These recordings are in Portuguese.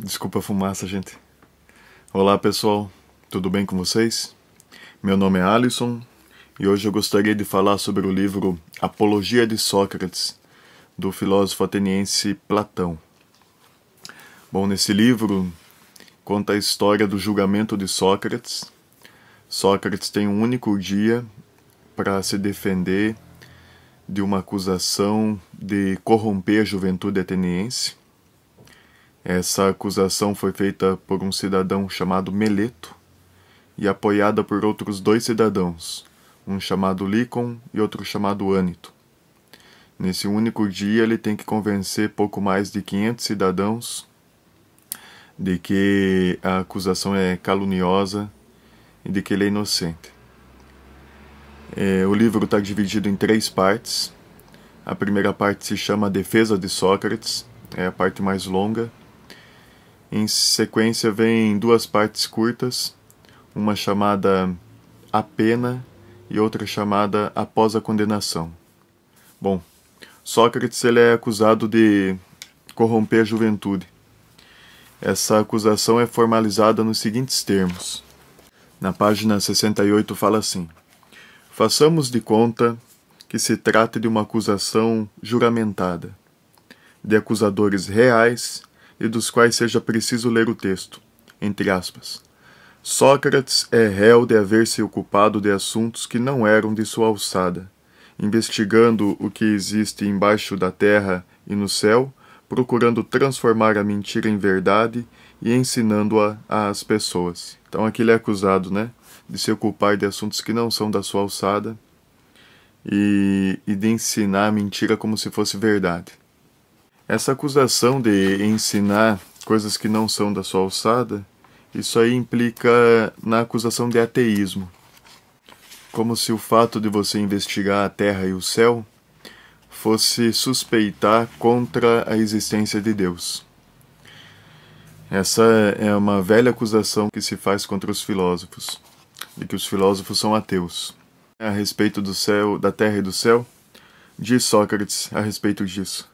Desculpa a fumaça, gente. Olá, pessoal. Tudo bem com vocês? Meu nome é Alisson e hoje eu gostaria de falar sobre o livro Apologia de Sócrates, do filósofo ateniense Platão. Bom, nesse livro conta a história do julgamento de Sócrates. Sócrates tem um único dia para se defender de uma acusação de corromper a juventude ateniense. Essa acusação foi feita por um cidadão chamado Meleto e apoiada por outros dois cidadãos, um chamado Lícon e outro chamado Ânito. Nesse único dia ele tem que convencer pouco mais de 500 cidadãos de que a acusação é caluniosa e de que ele é inocente. O livro está dividido em 3 partes. A primeira parte se chama Defesa de Sócrates, é a parte mais longa. Em sequência vem 2 partes curtas, uma chamada A Pena e outra chamada Após a Condenação. Bom, Sócrates ele é acusado de corromper a juventude. Essa acusação é formalizada nos seguintes termos. Na página 68 fala assim: façamos de conta que se trata de uma acusação juramentada, de acusadores reais e dos quais seja preciso ler o texto, entre aspas. Sócrates é réu de haver se ocupado de assuntos que não eram de sua alçada, investigando o que existe embaixo da terra e no céu, procurando transformar a mentira em verdade e ensinando-a às pessoas. Então aqui ele é acusado, de se ocupar de assuntos que não são da sua alçada e de ensinar a mentira como se fosse verdade. Essa acusação de ensinar coisas que não são da sua alçada, isso aí implica na acusação de ateísmo. Como se o fato de você investigar a terra e o céu fosse suspeitar contra a existência de Deus. Essa é uma velha acusação que se faz contra os filósofos, de que os filósofos são ateus. A respeito do céu, da terra e do céu, diz Sócrates a respeito disso: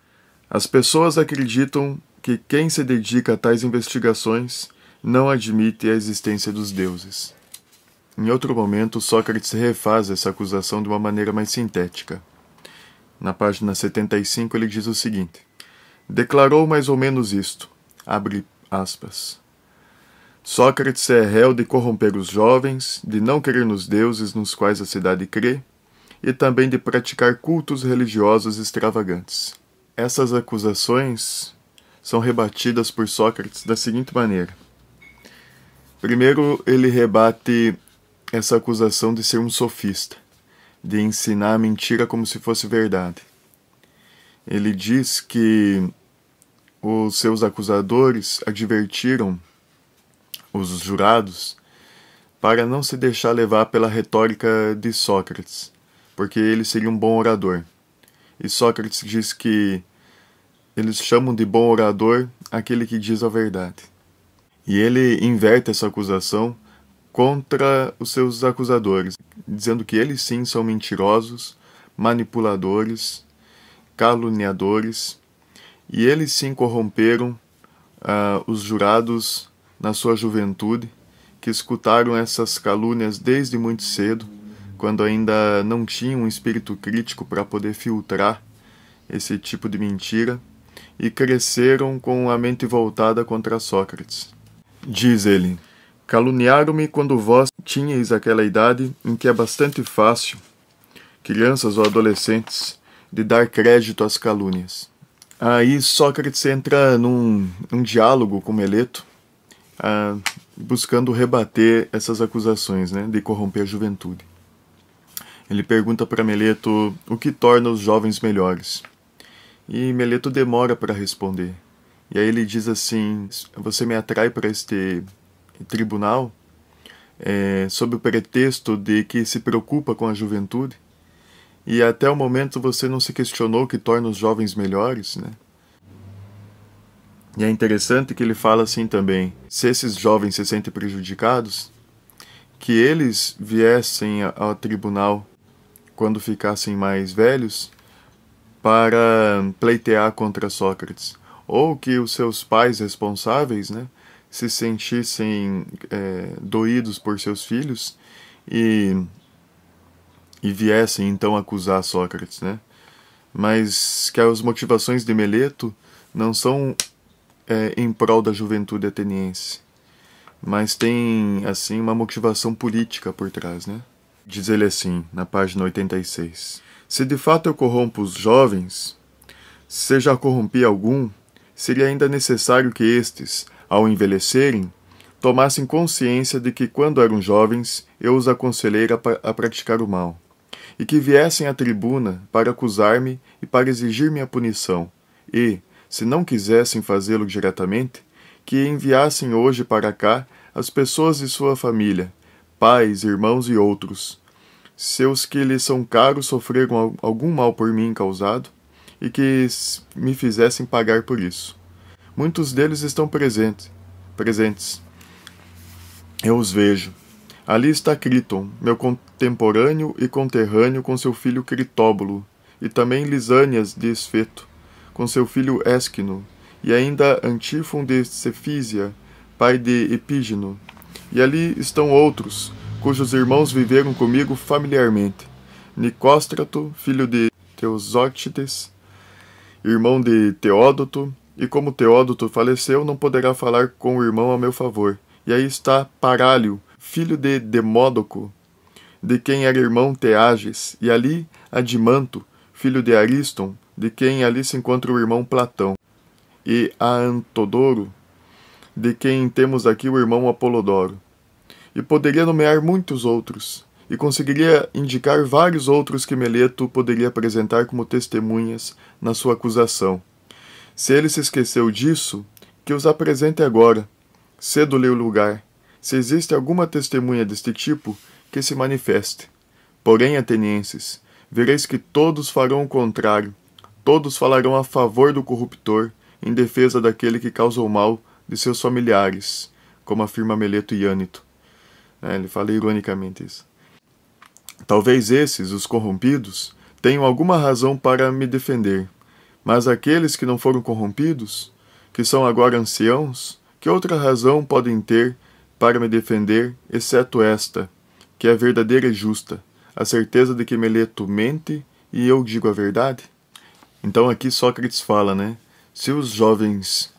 as pessoas acreditam que quem se dedica a tais investigações não admite a existência dos deuses. Em outro momento, Sócrates refaz essa acusação de uma maneira mais sintética. Na página 75 ele diz o seguinte: declarou mais ou menos isto, abre aspas. Sócrates é réu de corromper os jovens, de não crer nos deuses nos quais a cidade crê, e também de praticar cultos religiosos extravagantes. Essas acusações são rebatidas por Sócrates da seguinte maneira. Primeiro, ele rebate essa acusação de ser um sofista, de ensinar a mentira como se fosse verdade. Ele diz que os seus acusadores advertiram os jurados para não se deixar levar pela retórica de Sócrates, porque ele seria um bom orador. E Sócrates diz que eles chamam de bom orador aquele que diz a verdade. E ele inverte essa acusação contra os seus acusadores, dizendo que eles sim são mentirosos, manipuladores, caluniadores, e eles sim corromperam os jurados na sua juventude, que escutaram essas calúnias desde muito cedo, quando ainda não tinham um espírito crítico para poder filtrar esse tipo de mentira, e cresceram com a mente voltada contra Sócrates. Diz ele: caluniaram-me quando vós tinhais aquela idade em que é bastante fácil, crianças ou adolescentes, de dar crédito às calúnias. Aí Sócrates entra num diálogo com Meleto, buscando rebater essas acusações, de corromper a juventude. Ele pergunta para Meleto o que torna os jovens melhores. E Meleto demora para responder. E aí ele diz assim: você me atrai para este tribunal sob o pretexto de que se preocupa com a juventude, e até o momento você não se questionou o que torna os jovens melhores, E é interessante que ele fala assim também: se esses jovens se sentem prejudicados, que eles viessem ao tribunal quando ficassem mais velhos para pleitear contra Sócrates, ou que os seus pais responsáveis, né, se sentissem doídos por seus filhos e viessem então acusar Sócrates, né? Mas que as motivações de Meleto não são em prol da juventude ateniense, mas tem assim uma motivação política por trás, né? Diz ele assim, na página 86: se de fato eu corrompo os jovens, se já corrompi algum, seria ainda necessário que estes, ao envelhecerem, tomassem consciência de que quando eram jovens eu os aconselhei a praticar o mal, e que viessem à tribuna para acusar-me e para exigir minha punição, e, se não quisessem fazê-lo diretamente, que enviassem hoje para cá as pessoas de sua família, pais, irmãos e outros, seus que lhes são caros sofreram algum mal por mim causado, e que me fizessem pagar por isso. Muitos deles estão presentes. Eu os vejo. Ali está Criton, meu contemporâneo e conterrâneo, com seu filho Critóbulo, e também Lisânias de Esfeto, com seu filho Ésquino, e ainda Antífon de Cefísia, pai de Epígeno. E ali estão outros, cujos irmãos viveram comigo familiarmente: Nicóstrato, filho de Teosóctides, irmão de Teódoto, e como Teódoto faleceu, não poderá falar com o irmão a meu favor. E aí está Parálio, filho de Demódoco, de quem era irmão Teages, e ali Adimanto, filho de Ariston, de quem ali se encontra o irmão Platão, e Antodoro, de quem temos aqui o irmão Apolodoro. E poderia nomear muitos outros, e conseguiria indicar vários outros que Meleto poderia apresentar como testemunhas na sua acusação. Se ele se esqueceu disso, que os apresente agora. Cedo-lhe o lugar. Se existe alguma testemunha deste tipo, que se manifeste. Porém, atenienses, vereis que todos farão o contrário. Todos falarão a favor do corruptor, em defesa daquele que causa o mal de seus familiares, como afirma Meleto e Ânito. Ele fala ironicamente isso. Talvez esses, os corrompidos, tenham alguma razão para me defender, mas aqueles que não foram corrompidos, que são agora anciãos, que outra razão podem ter para me defender, exceto esta, que é verdadeira e justa, a certeza de que Meleto mente e eu digo a verdade? Então aqui Sócrates fala, né? Se os jovens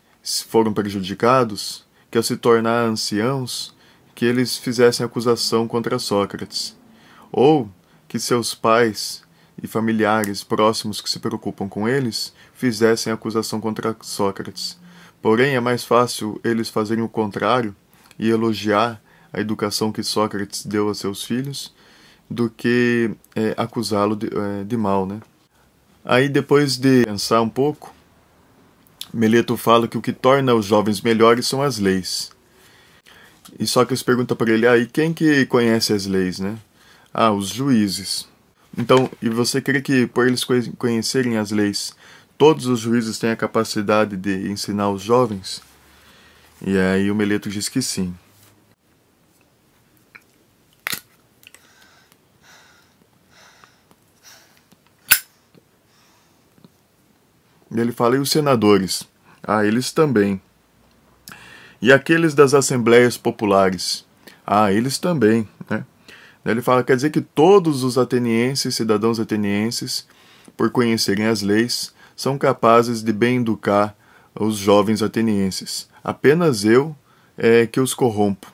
foram prejudicados, que ao se tornar anciãos, que eles fizessem acusação contra Sócrates, ou que seus pais e familiares próximos que se preocupam com eles fizessem acusação contra Sócrates. Porém, é mais fácil eles fazerem o contrário e elogiar a educação que Sócrates deu a seus filhos do que acusá-lo de mal, né? Aí, depois de pensar um pouco, Meleto fala que o que torna os jovens melhores são as leis. E Sócrates pergunta para ele, e quem que conhece as leis, né? Os juízes. Então, e você crê que por eles conhecerem as leis, todos os juízes têm a capacidade de ensinar os jovens? E aí o Meleto diz que sim. E ele fala, e os senadores? Eles também. E aqueles das assembleias populares? Eles também, né? Ele fala, quer dizer que todos os atenienses, cidadãos atenienses, por conhecerem as leis, são capazes de bem educar os jovens atenienses. Apenas eu que os corrompo.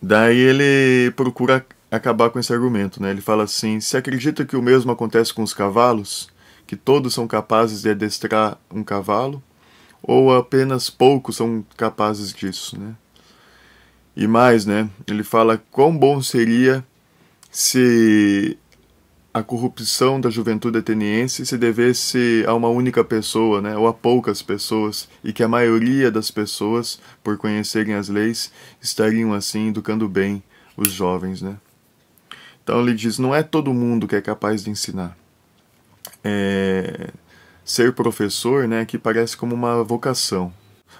Daí ele procura acabar com esse argumento, né? Ele fala assim, se acredita que o mesmo acontece com os cavalos, que todos são capazes de adestrar um cavalo, ou apenas poucos são capazes disso, né? E mais, né? Ele fala quão bom seria se a corrupção da juventude ateniense se devesse a uma única pessoa, né? Ou a poucas pessoas, e que a maioria das pessoas, por conhecerem as leis, estariam assim educando bem os jovens, né? Então ele diz, não é todo mundo que é capaz de ensinar. Ser professor, né, que parece como uma vocação.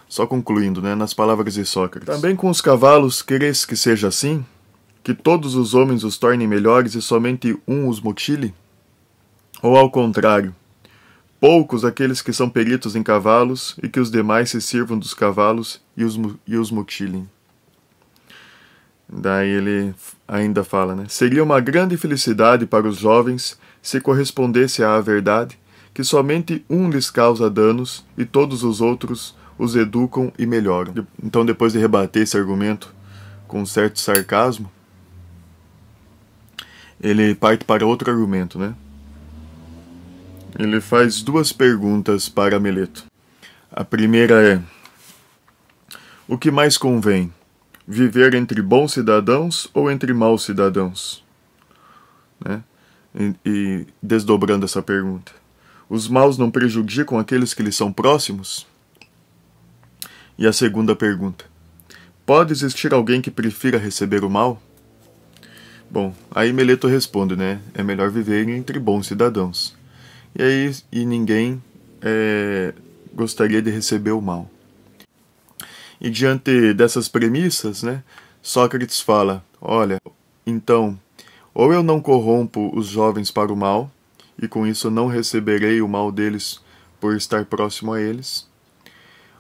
Só concluindo, né, nas palavras de Sócrates. Também com os cavalos, queres que seja assim? Que todos os homens os tornem melhores e somente um os mutile? Ou ao contrário, poucos aqueles que são peritos em cavalos, e que os demais se sirvam dos cavalos e os mutilem. Daí ele ainda fala, né? Seria uma grande felicidade para os jovens se correspondesse à verdade que somente um lhes causa danos e todos os outros os educam e melhoram. Então, depois de rebater esse argumento com um certo sarcasmo, ele parte para outro argumento, né? Ele faz duas perguntas para Meleto. A primeira é: o que mais convém? Viver entre bons cidadãos ou entre maus cidadãos? Né? E desdobrando essa pergunta: os maus não prejudicam aqueles que lhes são próximos? E a segunda pergunta: pode existir alguém que prefira receber o mal? Bom, aí Meleto responde, né? É melhor viver entre bons cidadãos. E ninguém gostaria de receber o mal. E diante dessas premissas, né, Sócrates fala: olha, então, ou eu não corrompo os jovens para o mal, e com isso não receberei o mal deles por estar próximo a eles,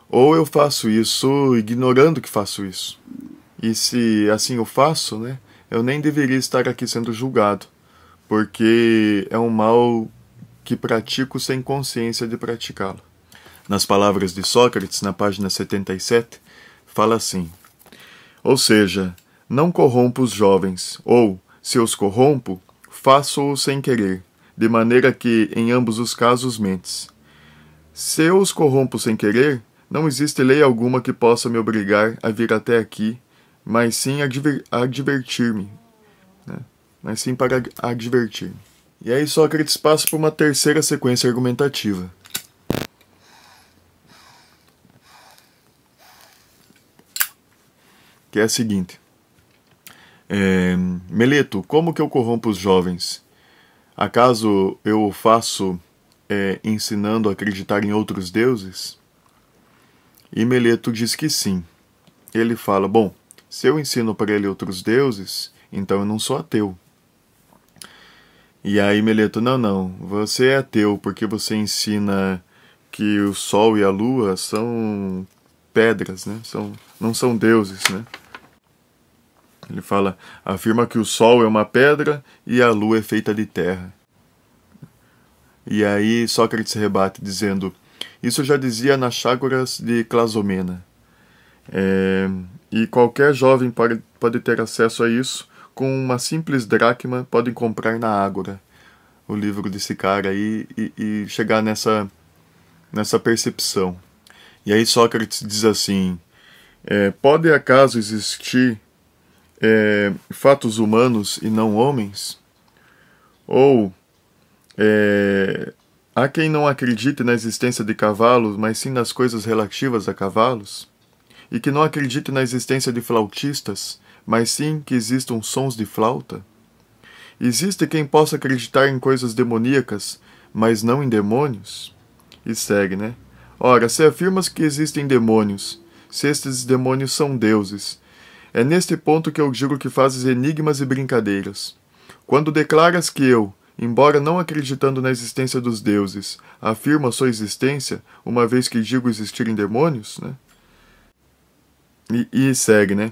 ou eu faço isso ignorando que faço isso. E se assim eu faço, né, eu nem deveria estar aqui sendo julgado, porque é um mal que pratico sem consciência de praticá-lo. Nas palavras de Sócrates, na página 77, fala assim: ou seja, não corrompo os jovens, ou, se os corrompo, faço-o sem querer, de maneira que, em ambos os casos, mentes. Se eu os corrompo sem querer, não existe lei alguma que possa me obrigar a vir até aqui, mas sim a advertir-me, né? Mas sim para advertir-me. E aí Sócrates passa por uma terceira sequência argumentativa. Que é a seguinte: Meleto, como que eu corrompo os jovens? Acaso eu o faço ensinando a acreditar em outros deuses? E Meleto diz que sim. Ele fala: bom, se eu ensino para ele outros deuses, então eu não sou ateu. E aí Meleto: não, você é ateu porque você ensina que o sol e a lua são pedras, né? Não são deuses, né? Ele afirma que o sol é uma pedra e a lua é feita de terra. E aí Sócrates rebate dizendo: isso já dizia Anaxágoras de Clasomena. E qualquer jovem pode ter acesso a isso. Com uma simples dracma podem comprar na Ágora o livro desse cara aí e chegar nessa percepção. E aí Sócrates diz assim: pode acaso existir fatos humanos e não homens? Ou há quem não acredite na existência de cavalos, mas sim nas coisas relativas a cavalos? E que não acredite na existência de flautistas, mas sim que existam sons de flauta? Existe quem possa acreditar em coisas demoníacas, mas não em demônios? E segue, né? Ora, se afirmas que existem demônios, se estes demônios são deuses, é neste ponto que eu digo que fazes enigmas e brincadeiras. Quando declaras que eu, embora não acreditando na existência dos deuses, afirmo a sua existência, uma vez que digo existirem demônios, né? E segue, né?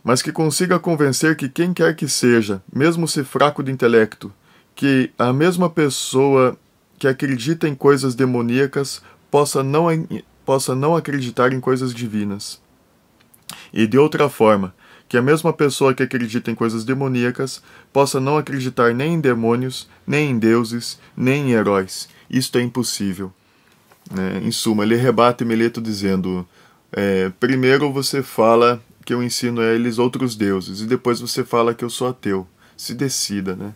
Mas que consiga convencer que quem quer que seja, mesmo se fraco de intelecto, que a mesma pessoa que acredita em coisas demoníacas possa não acreditar em coisas divinas. E de outra forma, que a mesma pessoa que acredita em coisas demoníacas possa não acreditar nem em demônios, nem em deuses, nem em heróis. Isto é impossível. Em suma, ele rebate Meleto dizendo: primeiro você fala que eu ensino a eles outros deuses, e depois você fala que eu sou ateu. Se decida, né?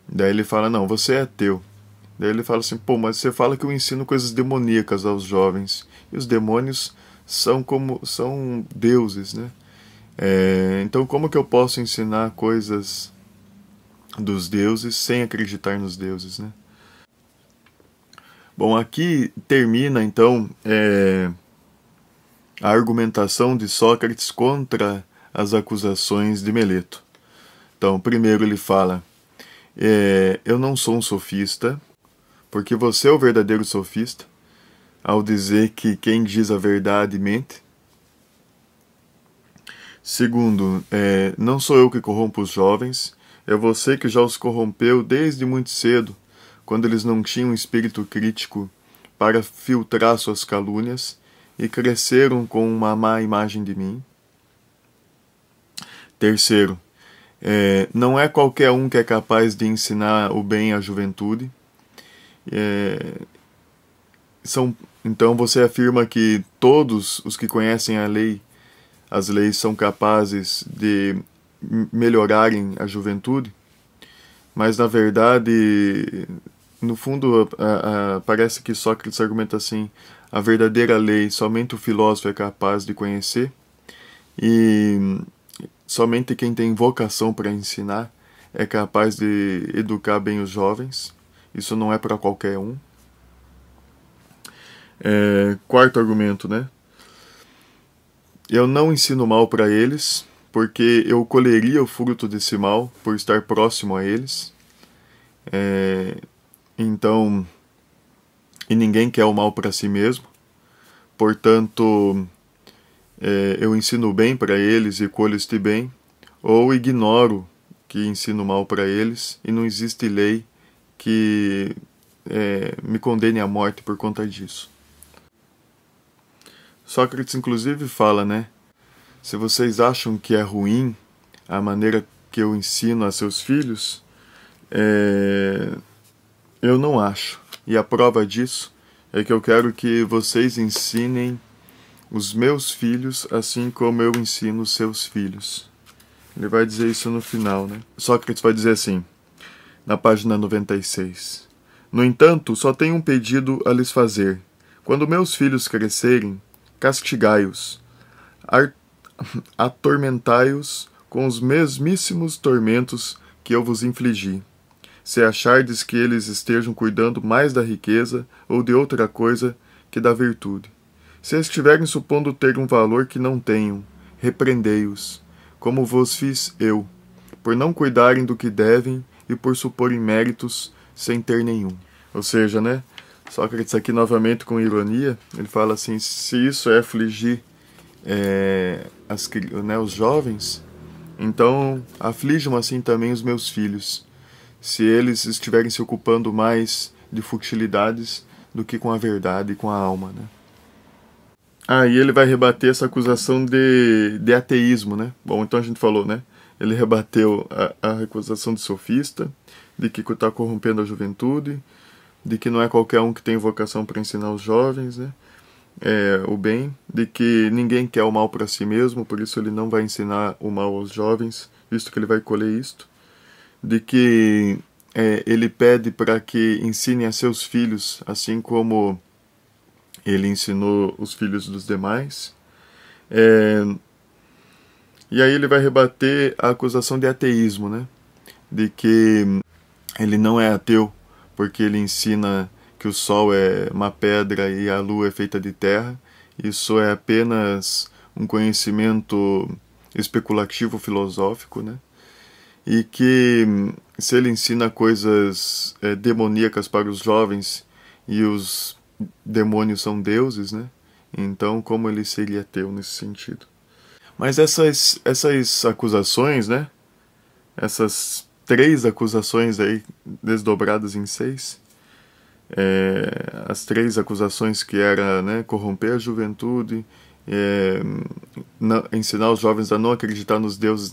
Daí ele fala: não, você é ateu. Daí ele fala assim: pô, mas você fala que eu ensino coisas demoníacas aos jovens, e os demônios são deuses, né? Então como que eu posso ensinar coisas dos deuses sem acreditar nos deuses, né? Bom, aqui termina então a argumentação de Sócrates contra as acusações de Meleto. Então, primeiro ele fala: eu não sou um sofista, porque você é o verdadeiro sofista, ao dizer que quem diz a verdade mente. Segundo, não sou eu que corrompo os jovens, é você que já os corrompeu desde muito cedo, quando eles não tinham um espírito crítico para filtrar suas calúnias e cresceram com uma má imagem de mim. Terceiro, não é qualquer um que é capaz de ensinar o bem à juventude. Então você afirma que todos os que conhecem as leis são capazes de melhorarem a juventude, mas na verdade, no fundo, parece que Sócrates argumenta assim: a verdadeira lei somente o filósofo é capaz de conhecer, e somente quem tem vocação para ensinar é capaz de educar bem os jovens. Isso não é para qualquer um. Quarto argumento, né? Eu não ensino mal para eles, porque eu colheria o fruto desse mal por estar próximo a eles. Então, e ninguém quer o mal para si mesmo. Portanto, eu ensino bem para eles e colho este bem, ou ignoro que ensino mal para eles e não existe lei que me condene à morte por conta disso. Sócrates inclusive fala, né? Se vocês acham que é ruim a maneira que eu ensino a seus filhos, eu não acho. E a prova disso é que eu quero que vocês ensinem os meus filhos assim como eu ensino os seus filhos. Ele vai dizer isso no final, né? Sócrates vai dizer assim, na página 96. No entanto, só tenho um pedido a lhes fazer. Quando meus filhos crescerem, castigai-os, atormentai-os com os mesmíssimos tormentos que eu vos infligi, se achardes que eles estejam cuidando mais da riqueza ou de outra coisa que da virtude. Se estiverem supondo ter um valor que não tenham, repreendei-os, como vos fiz eu, por não cuidarem do que devem e por suporem méritos sem ter nenhum. Ou seja, né? Sócrates aqui novamente com ironia, ele fala assim, se isso é afligir os jovens, então aflijam assim também os meus filhos, se eles estiverem se ocupando mais de futilidades do que com a verdade e com a alma, né? E ele vai rebater essa acusação de ateísmo, né? Bom, então a gente falou, né? Ele rebateu a acusação de sofista, de que está corrompendo a juventude, de que não é qualquer um que tem vocação para ensinar os jovens, né? O bem, de que ninguém quer o mal para si mesmo, por isso ele não vai ensinar o mal aos jovens, visto que ele vai colher isto, de que ele pede para que ensine a seus filhos, assim como ele ensinou os filhos dos demais. E aí ele vai rebater a acusação de ateísmo, né? De que ele não é ateu, porque ele ensina que o sol é uma pedra e a lua é feita de terra. Isso é apenas um conhecimento especulativo filosófico, né? E que se ele ensina coisas demoníacas para os jovens e os demônios são deuses, né? Então como ele seria ateu nesse sentido? Mas essas acusações, né? Essas 3 acusações aí desdobradas em 6, as 3 acusações que era, né, corromper a juventude, ensinar os jovens a não acreditar nos deuses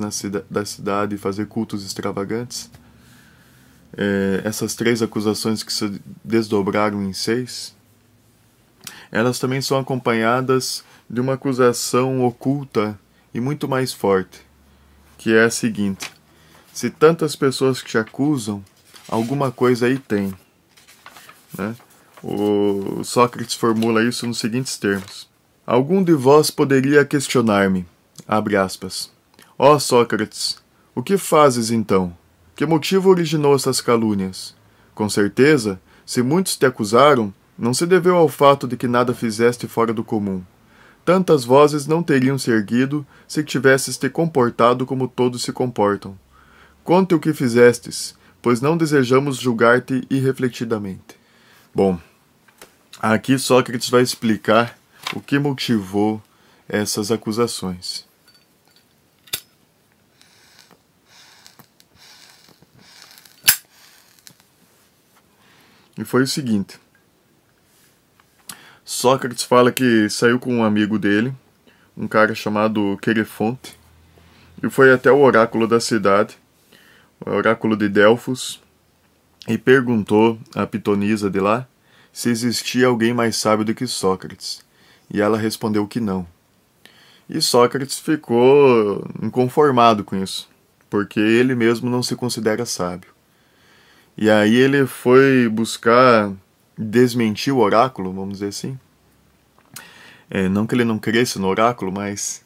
da cidade e fazer cultos extravagantes. Essas 3 acusações que se desdobraram em 6, elas também são acompanhadas de uma acusação oculta e muito mais forte, que é a seguinte: se tantas pessoas te acusam, alguma coisa aí tem, né? O Sócrates formula isso nos seguintes termos: algum de vós poderia questionar-me, abre aspas, ó Sócrates, o que fazes então? Que motivo originou essas calúnias? Com certeza, se muitos te acusaram, não se deveu ao fato de que nada fizeste fora do comum. Tantas vozes não teriam se erguido se tivesses te comportado como todos se comportam. Conte o que fizestes, pois não desejamos julgar-te irrefletidamente. Bom, aqui Sócrates vai explicar o que motivou essas acusações. E foi o seguinte: Sócrates fala que saiu com um amigo dele, um cara chamado Querefonte, e foi até o oráculo da cidade, o oráculo de Delfos, e perguntou à pitonisa de lá se existia alguém mais sábio do que Sócrates, e ela respondeu que não. E Sócrates ficou inconformado com isso, porque ele mesmo não se considera sábio. E aí ele foi buscar desmentir o oráculo, vamos dizer assim. Não que ele não cresça no oráculo, mas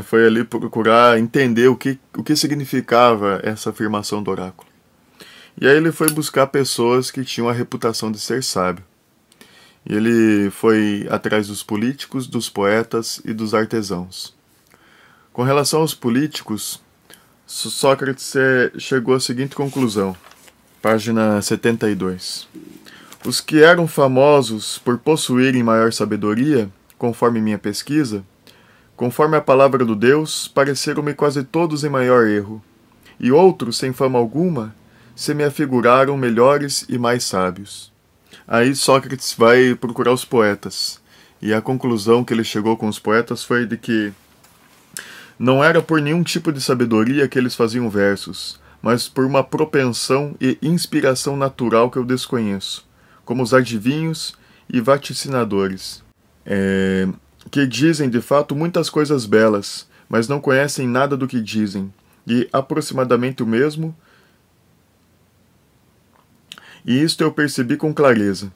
foi ali procurar entender o que significava essa afirmação do oráculo. E aí ele foi buscar pessoas que tinham a reputação de ser sábio. E ele foi atrás dos políticos, dos poetas e dos artesãos. Com relação aos políticos, Sócrates chegou à seguinte conclusão, página 72. Os que eram famosos por possuírem maior sabedoria, conforme minha pesquisa, conforme a palavra do Deus, pareceram-me quase todos em maior erro, e outros, sem fama alguma, se me afiguraram melhores e mais sábios. Aí Sócrates vai procurar os poetas, e a conclusão que ele chegou com os poetas foi de que não era por nenhum tipo de sabedoria que eles faziam versos, mas por uma propensão e inspiração natural que eu desconheço, como os adivinhos e vaticinadores, que dizem de fato muitas coisas belas, mas não conhecem nada do que dizem, e aproximadamente o mesmo. E isto eu percebi com clareza.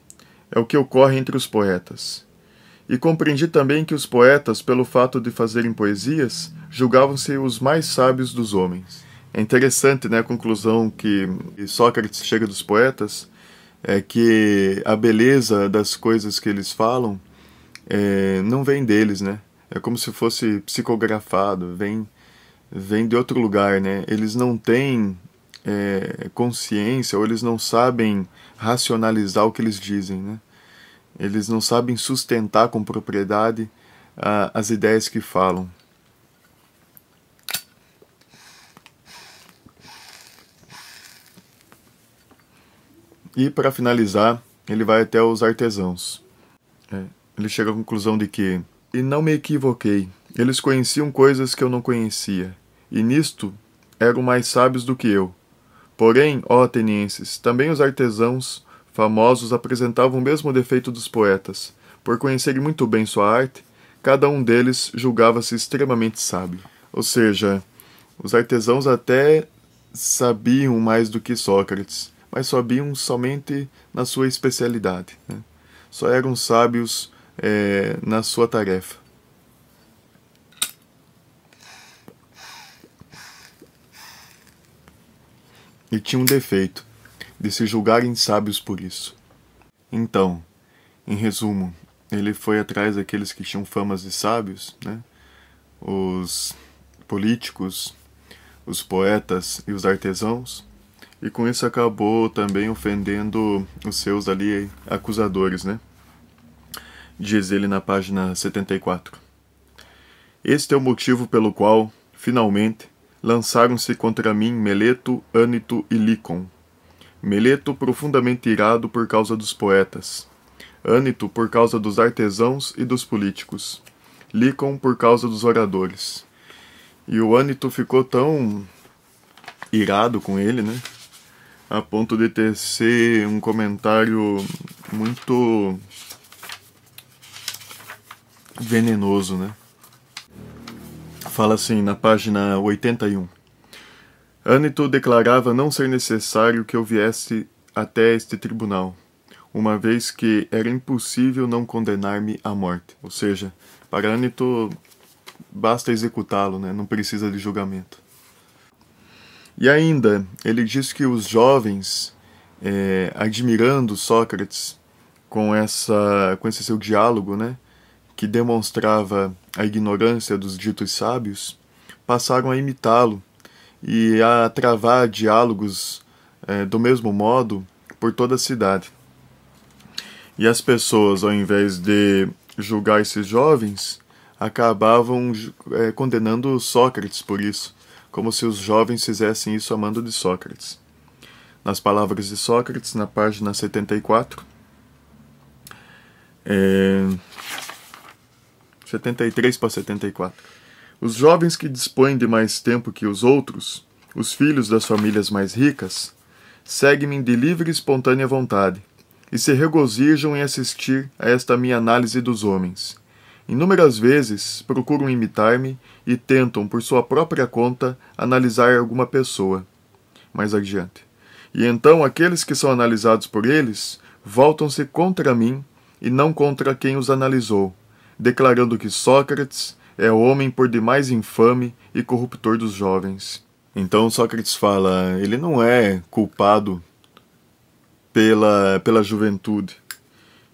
É o que ocorre entre os poetas. E compreendi também que os poetas, pelo fato de fazerem poesias, julgavam-se os mais sábios dos homens. É interessante, né, a conclusão que Sócrates chega dos poetas, é que a beleza das coisas que eles falam não vem deles, né? É como se fosse psicografado, vem de outro lugar, né? Eles não têm consciência, ou eles não sabem racionalizar o que eles dizem, né? Eles não sabem sustentar com propriedade as ideias que falam. E para finalizar, ele vai até os artesãos. Ele chega à conclusão de que, e não me equivoquei, eles conheciam coisas que eu não conhecia, e nisto eram mais sábios do que eu. Porém, ó atenienses, também os artesãos famosos apresentavam o mesmo defeito dos poetas. Por conhecerem muito bem sua arte, cada um deles julgava-se extremamente sábio. Ou seja, os artesãos até sabiam mais do que Sócrates, mas sabiam somente na sua especialidade, né? Só eram sábios na sua tarefa. E tinha um defeito, de se julgarem sábios por isso. Então, em resumo, ele foi atrás daqueles que tinham famas de sábios, né? Os políticos, os poetas e os artesãos, e com isso acabou também ofendendo os seus ali acusadores, né? Diz ele na página 74. Este é o motivo pelo qual, finalmente, lançaram-se contra mim Meleto, Ânito e Lícon. Meleto profundamente irado por causa dos poetas, Ânito por causa dos artesãos e dos políticos, Lícon por causa dos oradores. E o Ânito ficou tão irado com ele, né, a ponto de tecer um comentário muito venenoso, né? Fala assim na página 81. Ânito declarava não ser necessário que eu viesse até este tribunal, uma vez que era impossível não condenar-me à morte. Ou seja, para Ânito basta executá-lo, né? Não precisa de julgamento. E ainda, ele diz que os jovens, admirando Sócrates com esse seu diálogo, né, que demonstrava a ignorância dos ditos sábios, passaram a imitá-lo e a travar diálogos do mesmo modo por toda a cidade. E as pessoas, ao invés de julgar esses jovens, acabavam condenando Sócrates por isso, como se os jovens fizessem isso a mando de Sócrates. Nas palavras de Sócrates, na página 74, 73 para 74. Os jovens que dispõem de mais tempo que os outros, os filhos das famílias mais ricas, seguem-me de livre e espontânea vontade, e se regozijam em assistir a esta minha análise dos homens. Inúmeras vezes procuram imitar-me e tentam, por sua própria conta, analisar alguma pessoa. Mais adiante. E então aqueles que são analisados por eles voltam-se contra mim e não contra quem os analisou, declarando que Sócrates é o homem por demais infame e corruptor dos jovens. Então Sócrates fala, ele não é culpado pela juventude,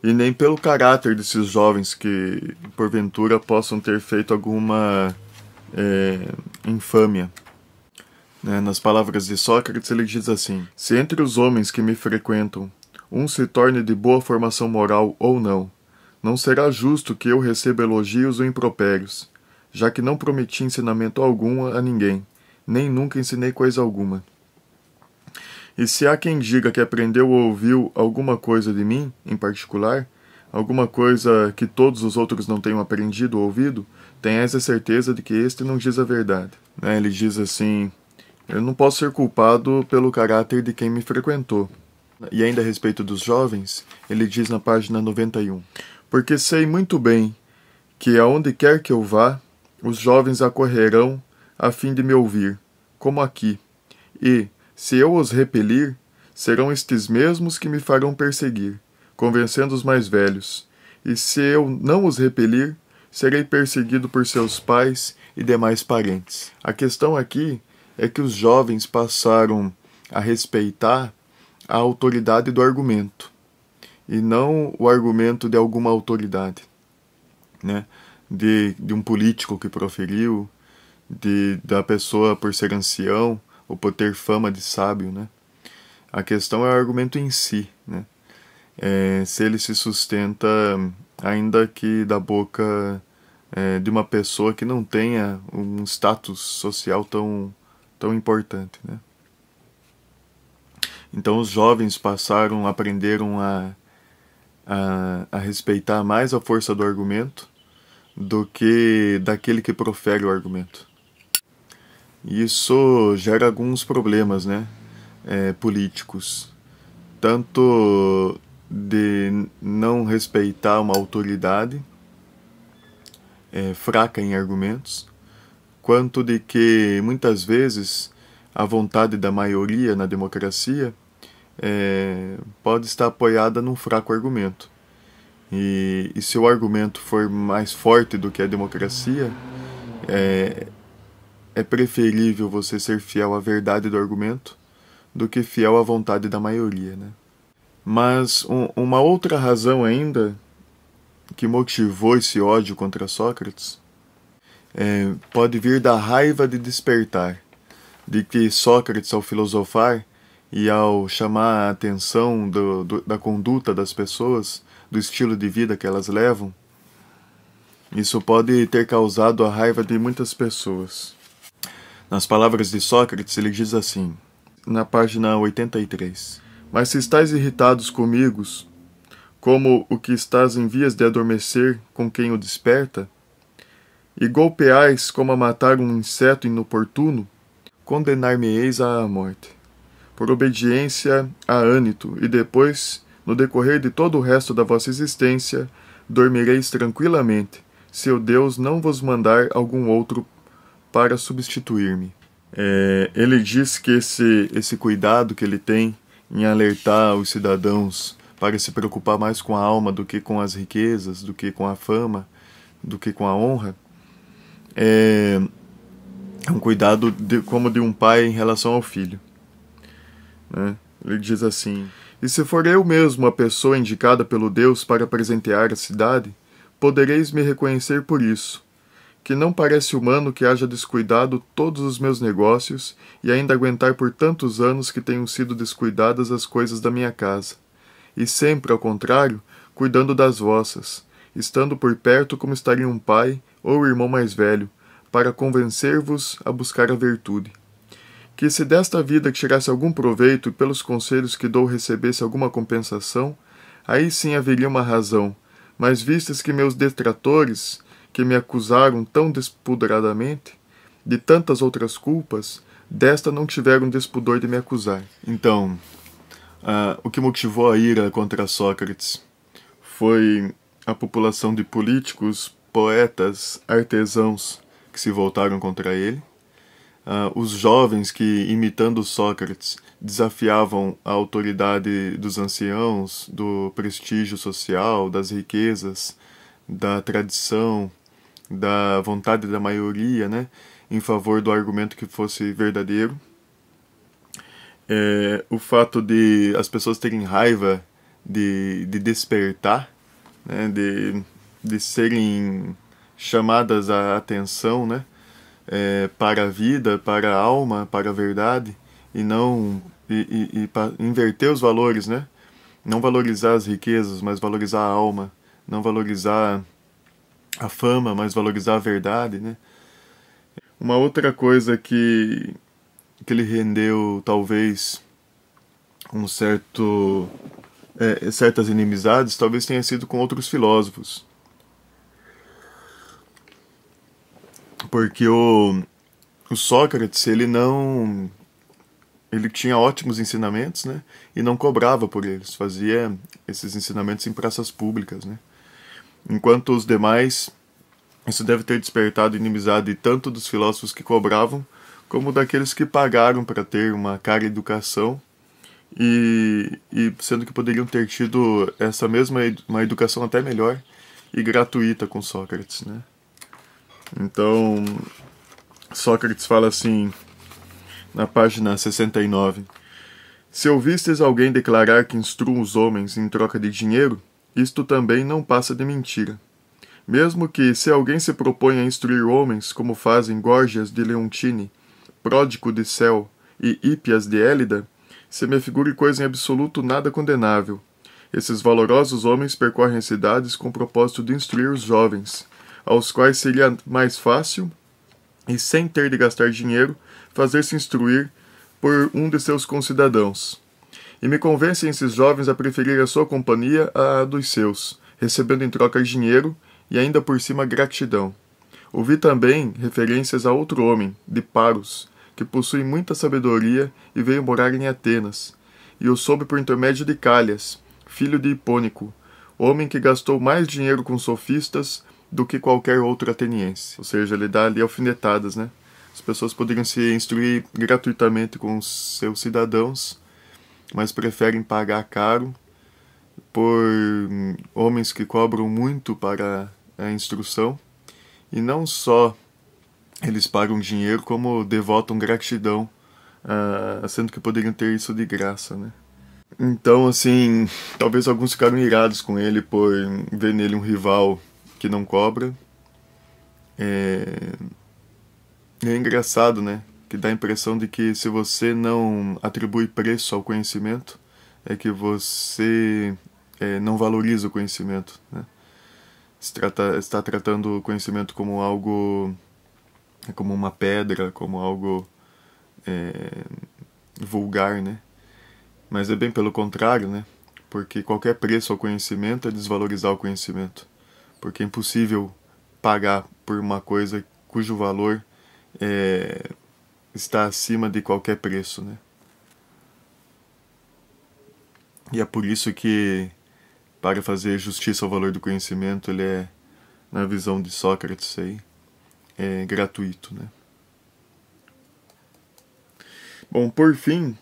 e nem pelo caráter desses jovens que, porventura, possam ter feito alguma infâmia. Nas palavras de Sócrates, ele diz assim: se entre os homens que me frequentam, um se torne de boa formação moral ou não, não será justo que eu receba elogios ou impropérios, já que não prometi ensinamento algum a ninguém, nem nunca ensinei coisa alguma. E se há quem diga que aprendeu ou ouviu alguma coisa de mim, em particular, alguma coisa que todos os outros não tenham aprendido ou ouvido, tenhais a certeza de que este não diz a verdade. Ele diz assim, eu não posso ser culpado pelo caráter de quem me frequentou. E ainda a respeito dos jovens, ele diz na página 91, porque sei muito bem que aonde quer que eu vá, os jovens acorrerão a fim de me ouvir, como aqui, e, se eu os repelir, serão estes mesmos que me farão perseguir, convencendo os mais velhos, e se eu não os repelir, serei perseguido por seus pais e demais parentes. A questão aqui é que os jovens passaram a respeitar a autoridade do argumento, e não o argumento de alguma autoridade, de um político que proferiu, da pessoa por ser ancião, ou por ter fama de sábio, A questão é o argumento em si, se ele se sustenta, ainda que da boca de uma pessoa que não tenha um status social tão importante, Então os jovens aprenderam a respeitar mais a força do argumento do que daquele que profere o argumento. Isso gera alguns problemas, políticos. Tanto de não respeitar uma autoridade fraca em argumentos, quanto de que, muitas vezes, a vontade da maioria na democracia pode estar apoiada num fraco argumento. E se o argumento for mais forte do que a democracia, é preferível você ser fiel à verdade do argumento do que fiel à vontade da maioria, Mas uma outra razão ainda que motivou esse ódio contra Sócrates pode vir da raiva de despertar, de que Sócrates, ao filosofar e ao chamar a atenção da conduta das pessoas, do estilo de vida que elas levam, isso pode ter causado a raiva de muitas pessoas. Nas palavras de Sócrates, ele diz assim, na página 83, mas se estáis irritados comigo, como o que estás em vias de adormecer com quem o desperta, e golpeais como a matar um inseto inoportuno, condenar-me-eis à morte, por obediência a Ânito, e depois, no decorrer de todo o resto da vossa existência, dormireis tranquilamente, se o Deus não vos mandar algum outro para substituir-me. Ele diz que esse cuidado que ele tem em alertar os cidadãos para se preocupar mais com a alma do que com as riquezas, do que com a fama, do que com a honra, é um cuidado como de um pai em relação ao filho. Ele diz assim, e se for eu mesmo a pessoa indicada pelo Deus para presentear a cidade, podereis me reconhecer por isso, que não parece humano que haja descuidado todos os meus negócios e ainda aguentar por tantos anos que tenham sido descuidadas as coisas da minha casa, e sempre, ao contrário, cuidando das vossas, estando por perto como estaria um pai ou irmão mais velho, para convencer-vos a buscar a virtude. Que se desta vida tirasse algum proveito e pelos conselhos que dou recebesse alguma compensação, aí sim haveria uma razão, mas vistas que meus detratores, que me acusaram tão despoderadamente, de tantas outras culpas, desta não tiveram despudor de me acusar. Então, o que motivou a ira contra Sócrates foi a população de políticos, poetas, artesãos que se voltaram contra ele, os jovens que, imitando Sócrates, desafiavam a autoridade dos anciãos, do prestígio social, das riquezas, da tradição, da vontade da maioria, né, em favor do argumento que fosse verdadeiro. O fato de as pessoas terem raiva de despertar, né, de serem chamadas à atenção, né, para a vida, para a alma, para a verdade, e não inverter os valores, né? Não valorizar as riquezas, mas valorizar a alma, não valorizar a fama, mas valorizar a verdade, né? Uma outra coisa que ele rendeu, talvez, certas inimizades, talvez tenha sido com outros filósofos. Porque o Sócrates, ele tinha ótimos ensinamentos, né? E não cobrava por eles, fazia esses ensinamentos em praças públicas, né? Enquanto os demais, isso deve ter despertado inimizade tanto dos filósofos que cobravam, como daqueles que pagaram para ter uma cara educação, e sendo que poderiam ter tido essa mesma uma educação até melhor e gratuita com Sócrates, né? Então, Sócrates fala assim, na página 69, se ouvistes alguém declarar que instrua os homens em troca de dinheiro, isto também não passa de mentira. Mesmo que, se alguém se propõe a instruir homens, como fazem Górgias de Leontine, Pródico de Cel e Hípias de Élida, se me figure coisa em absoluto nada condenável. Esses valorosos homens percorrem as cidades com o propósito de instruir os jovens, aos quais seria mais fácil, e sem ter de gastar dinheiro, fazer-se instruir por um de seus concidadãos. E me convencem esses jovens a preferir a sua companhia à dos seus, recebendo em troca dinheiro e ainda por cima gratidão. Ouvi também referências a outro homem, de Paros, que possui muita sabedoria e veio morar em Atenas, e o soube por intermédio de Calhas, filho de Hipônico, homem que gastou mais dinheiro com sofistas do que qualquer outro ateniense. Ou seja, ele dá ali alfinetadas, né? As pessoas poderiam se instruir gratuitamente com os seus cidadãos, mas preferem pagar caro por homens que cobram muito para a instrução. E não só eles pagam dinheiro, como devotam gratidão, sendo que poderiam ter isso de graça, né? Então, assim, talvez alguns ficaram irados com ele por ver nele um rival que não cobra. É engraçado, né? Que dá a impressão de que se você não atribui preço ao conhecimento, é que você não valoriza o conhecimento, né? Está tratando o conhecimento como algo, como uma pedra, como algo vulgar, né? Mas é bem pelo contrário, né? Porque qualquer preço ao conhecimento é desvalorizar o conhecimento. Porque é impossível pagar por uma coisa cujo valor está acima de qualquer preço, né? E é por isso que, para fazer justiça ao valor do conhecimento, ele é, na visão de Sócrates aí, é gratuito, né? Bom, por fim,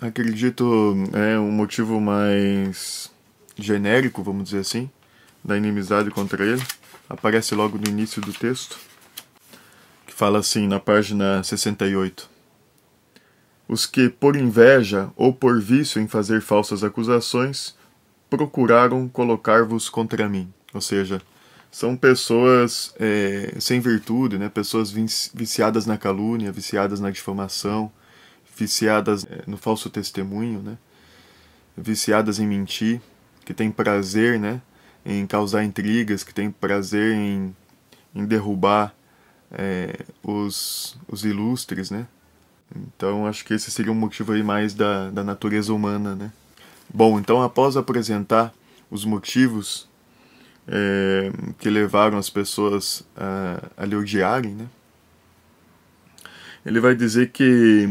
acredito um motivo mais genérico, vamos dizer assim, da inimizade contra ele, aparece logo no início do texto, que fala assim na página 68. Os que, por inveja ou por vício em fazer falsas acusações, procuraram colocar-vos contra mim. Ou seja, são pessoas sem virtude, né? Pessoas viciadas na calúnia, viciadas na difamação, viciadas no falso testemunho, né? Viciadas em mentir. que tem prazer, né, em causar intrigas, que tem prazer em derrubar os ilustres, né? Então acho que esse seria um motivo aí mais da natureza humana, né? Bom, então após apresentar os motivos que levaram as pessoas a lhe odiarem, né? Ele vai dizer que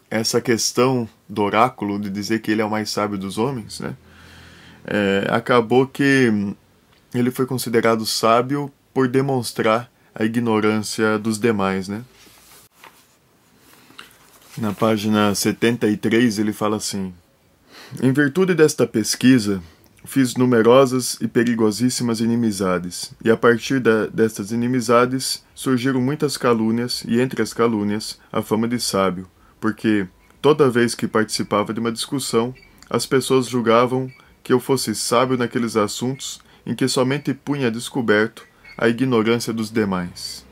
essa questão do oráculo, de dizer que ele é o mais sábio dos homens, né? Acabou que ele foi considerado sábio por demonstrar a ignorância dos demais, né? Na página 73 ele fala assim: em virtude desta pesquisa, fiz numerosas e perigosíssimas inimizades, e a partir destas inimizades surgiram muitas calúnias, e entre as calúnias a fama de sábio, porque toda vez que participava de uma discussão, as pessoas julgavam que eu fosse sábio naqueles assuntos em que somente punha a descoberto a ignorância dos demais.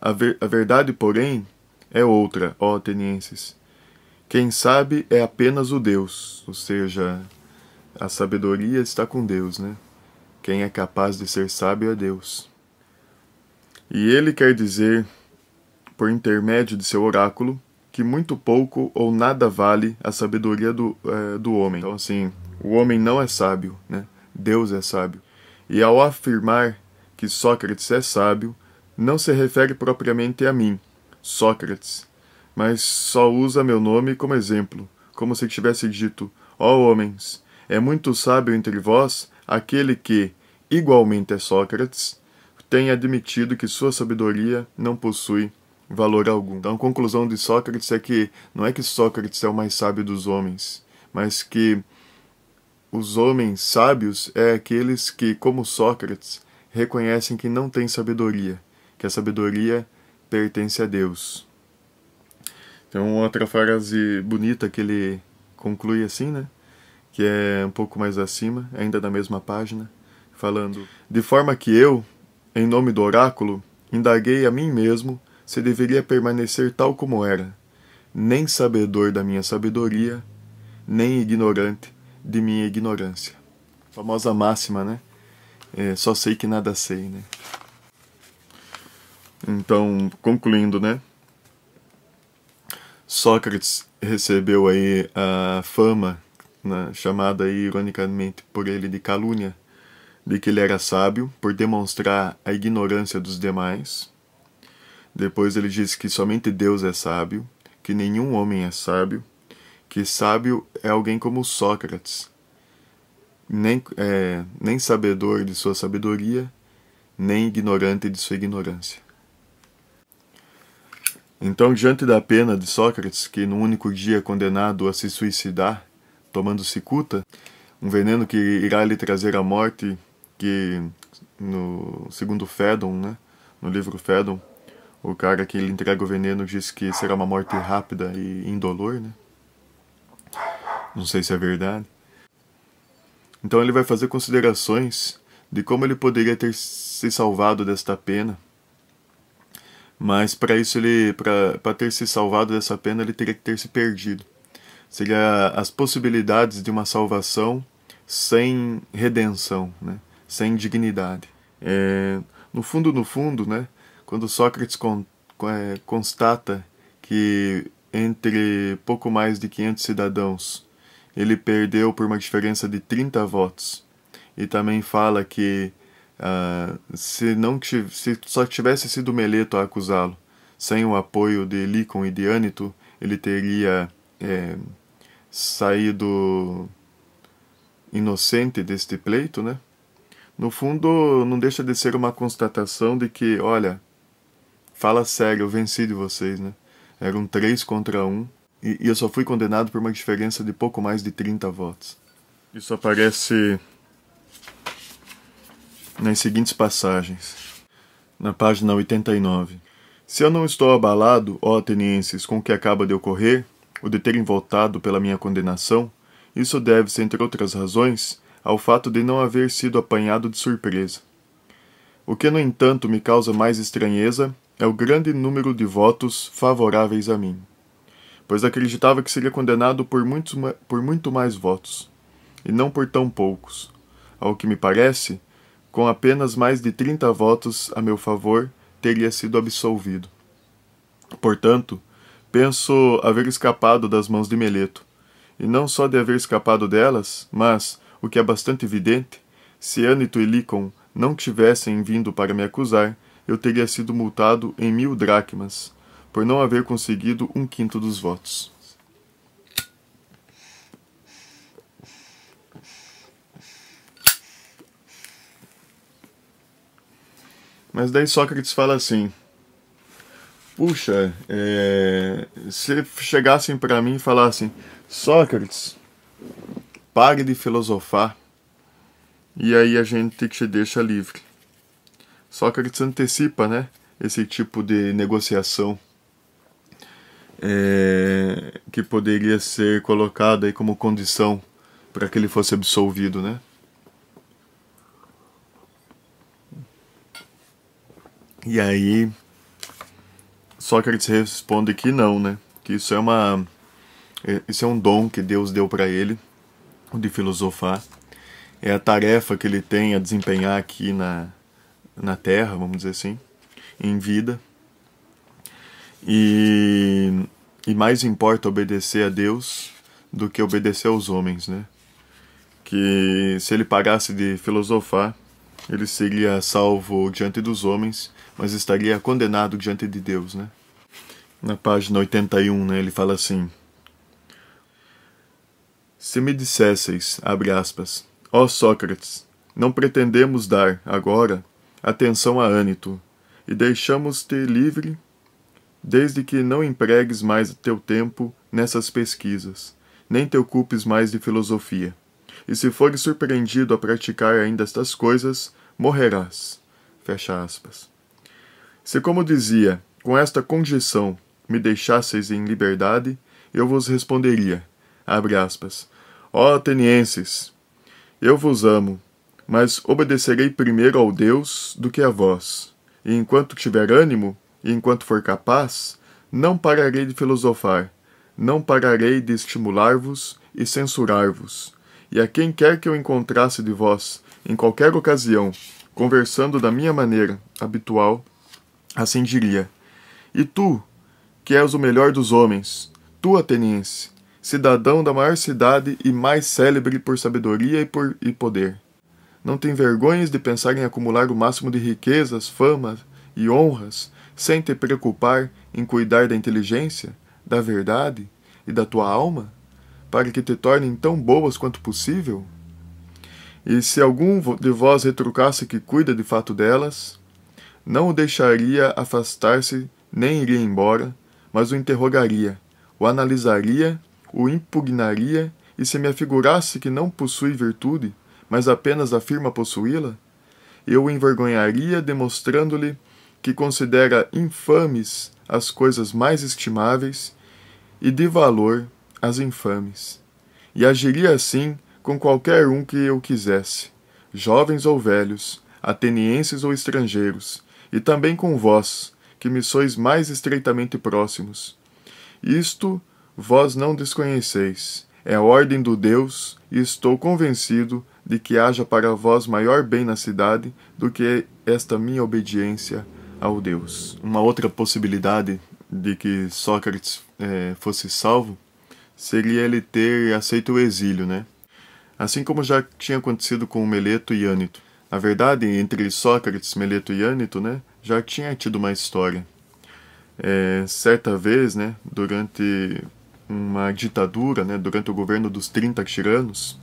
A verdade, porém, é outra, ó atenienses. Quem sabe é apenas o Deus, ou seja, a sabedoria está com Deus, né? Quem é capaz de ser sábio é Deus. E ele quer dizer, por intermédio de seu oráculo, que muito pouco ou nada vale a sabedoria do homem. Então, assim, o homem não é sábio, né? Deus é sábio. E ao afirmar que Sócrates é sábio, não se refere propriamente a mim, Sócrates, mas só usa meu nome como exemplo, como se tivesse dito: ó homens, é muito sábio entre vós aquele que, igualmente é Sócrates, tem admitido que sua sabedoria não possui valor algum. Então a conclusão de Sócrates é que não é que Sócrates é o mais sábio dos homens, mas que os homens sábios é aqueles que, como Sócrates, reconhecem que não têm sabedoria, que a sabedoria pertence a Deus. Então outra frase bonita que ele conclui assim, né? Que é um pouco mais acima, ainda na mesma página, falando: de forma que eu, em nome do oráculo, indaguei a mim mesmo se deveria permanecer tal como era, nem sabedor da minha sabedoria, nem ignorante de minha ignorância. A famosa máxima, né? Só sei que nada sei, né? Então, concluindo, né? Sócrates recebeu aí a fama, né, chamada aí, ironicamente por ele de calúnia, de que ele era sábio por demonstrar a ignorância dos demais. Depois ele diz que somente Deus é sábio, que nenhum homem é sábio, que sábio é alguém como Sócrates, nem sabedor de sua sabedoria, nem ignorante de sua ignorância. Então, diante da pena de Sócrates, que num único dia é condenado a se suicidar, tomando cicuta, um veneno que irá lhe trazer a morte, que no segundo Fédon, né, no livro Fédon, o cara que lhe entrega o veneno diz que será uma morte rápida e indolor, né? Não sei se é verdade. Então ele vai fazer considerações de como ele poderia ter se salvado desta pena, mas para isso para ter se salvado dessa pena, ele teria que ter se perdido. Seria as possibilidades de uma salvação sem redenção, né? Sem dignidade. No fundo, né? Quando Sócrates constata que entre pouco mais de 500 cidadãos ele perdeu por uma diferença de 30 votos, e também fala que se só tivesse sido Meleto a acusá-lo, sem o apoio de Lícon e de Ânito, ele teria saído inocente deste pleito, né? No fundo, não deixa de ser uma constatação de que, olha, fala sério, eu venci de vocês, né? Eram 3 contra 1, e eu só fui condenado por uma diferença de pouco mais de 30 votos. Isso aparece nas seguintes passagens. Na página 89. Se eu não estou abalado, ó atenienses, com o que acaba de ocorrer, o de terem votado pela minha condenação, isso deve-se, entre outras razões, ao fato de não haver sido apanhado de surpresa. O que, no entanto, me causa mais estranheza é o grande número de votos favoráveis a mim, pois acreditava que seria condenado por muito mais votos, e não por tão poucos. Ao que me parece, com apenas mais de 30 votos a meu favor, teria sido absolvido. Portanto, penso haver escapado das mãos de Meleto, e não só de haver escapado delas, mas, o que é bastante evidente, se Ânito e Lícon não tivessem vindo para me acusar, eu teria sido multado em 1000 dracmas, por não haver conseguido 1/5 dos votos. Mas daí Sócrates fala assim: puxa, se chegassem para mim e falassem: Sócrates, pare de filosofar, e aí a gente te deixa livre. Sócrates antecipa, né, esse tipo de negociação que poderia ser colocada aí como condição para que ele fosse absolvido, né? E aí Sócrates responde que não, né? Que isso é um dom que Deus deu para ele, o de filosofar. É a tarefa que ele tem a desempenhar aqui na Terra, vamos dizer assim, em vida. E mais importa obedecer a Deus do que obedecer aos homens, né? Que se ele parasse de filosofar, ele seria salvo diante dos homens, mas estaria condenado diante de Deus, né? Na página 81, né, ele fala assim: se me dissesseis, abre aspas, ó Sócrates, não pretendemos dar, agora, atenção a Ânito, e deixamos-te livre, desde que não empregues mais teu tempo nessas pesquisas, nem te ocupes mais de filosofia. E se fores surpreendido a praticar ainda estas coisas, morrerás. Fecha aspas. Se, como dizia, com esta condição me deixasseis em liberdade, eu vos responderia, abre aspas, ó atenienses, eu vos amo, mas obedecerei primeiro ao Deus do que a vós, e enquanto tiver ânimo, e enquanto for capaz, não pararei de filosofar, não pararei de estimular-vos e censurar-vos, e a quem quer que eu encontrasse de vós, em qualquer ocasião, conversando da minha maneira habitual, assim diria: e tu, que és o melhor dos homens, tu, ateniense, cidadão da maior cidade e mais célebre por sabedoria e poder, não tem vergonhas de pensar em acumular o máximo de riquezas, fama e honras, sem te preocupar em cuidar da inteligência, da verdade e da tua alma, para que te tornem tão boas quanto possível? E se algum de vós retrucasse que cuida de fato delas, não o deixaria afastar-se nem iria embora, mas o interrogaria, o analisaria, o impugnaria, e se me afigurasse que não possui virtude, mas apenas afirma possuí-la, eu o envergonharia demonstrando-lhe que considera infames as coisas mais estimáveis e de valor as infames. E agiria assim com qualquer um que eu quisesse, jovens ou velhos, atenienses ou estrangeiros, e também com vós, que me sois mais estreitamente próximos. Isto vós não desconheceis, é a ordem do Deus, e estou convencido de que haja para vós maior bem na cidade do que esta minha obediência ao Deus. Uma outra possibilidade de que Sócrates fosse salvo seria ele ter aceito o exílio, né? Assim como já tinha acontecido com Meleto e Ânito. Na verdade, entre Sócrates, Meleto e Ânito, né, já tinha tido uma história. Certa vez, né, durante uma ditadura, né, durante o governo dos 30 tiranos,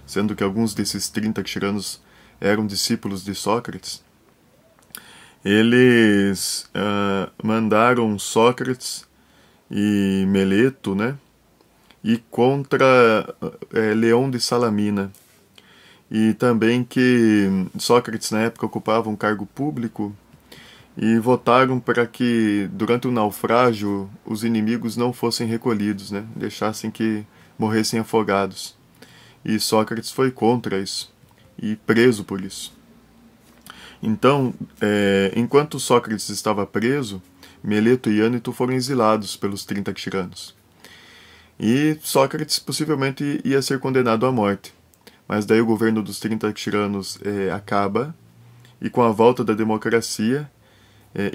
sendo que alguns desses 30 tiranos eram discípulos de Sócrates, eles mandaram Sócrates e Meleto, né, ir contra Leão de Salamina. E também que Sócrates na época ocupava um cargo público e votaram para que durante o naufrágio os inimigos não fossem recolhidos, né? Deixassem que morressem afogados. E Sócrates foi contra isso e preso por isso. Então, enquanto Sócrates estava preso, Meleto e Ânito foram exilados pelos 30 tiranos. E Sócrates possivelmente ia ser condenado à morte. mas daí o governo dos 30 tiranos acaba, e com a volta da democracia,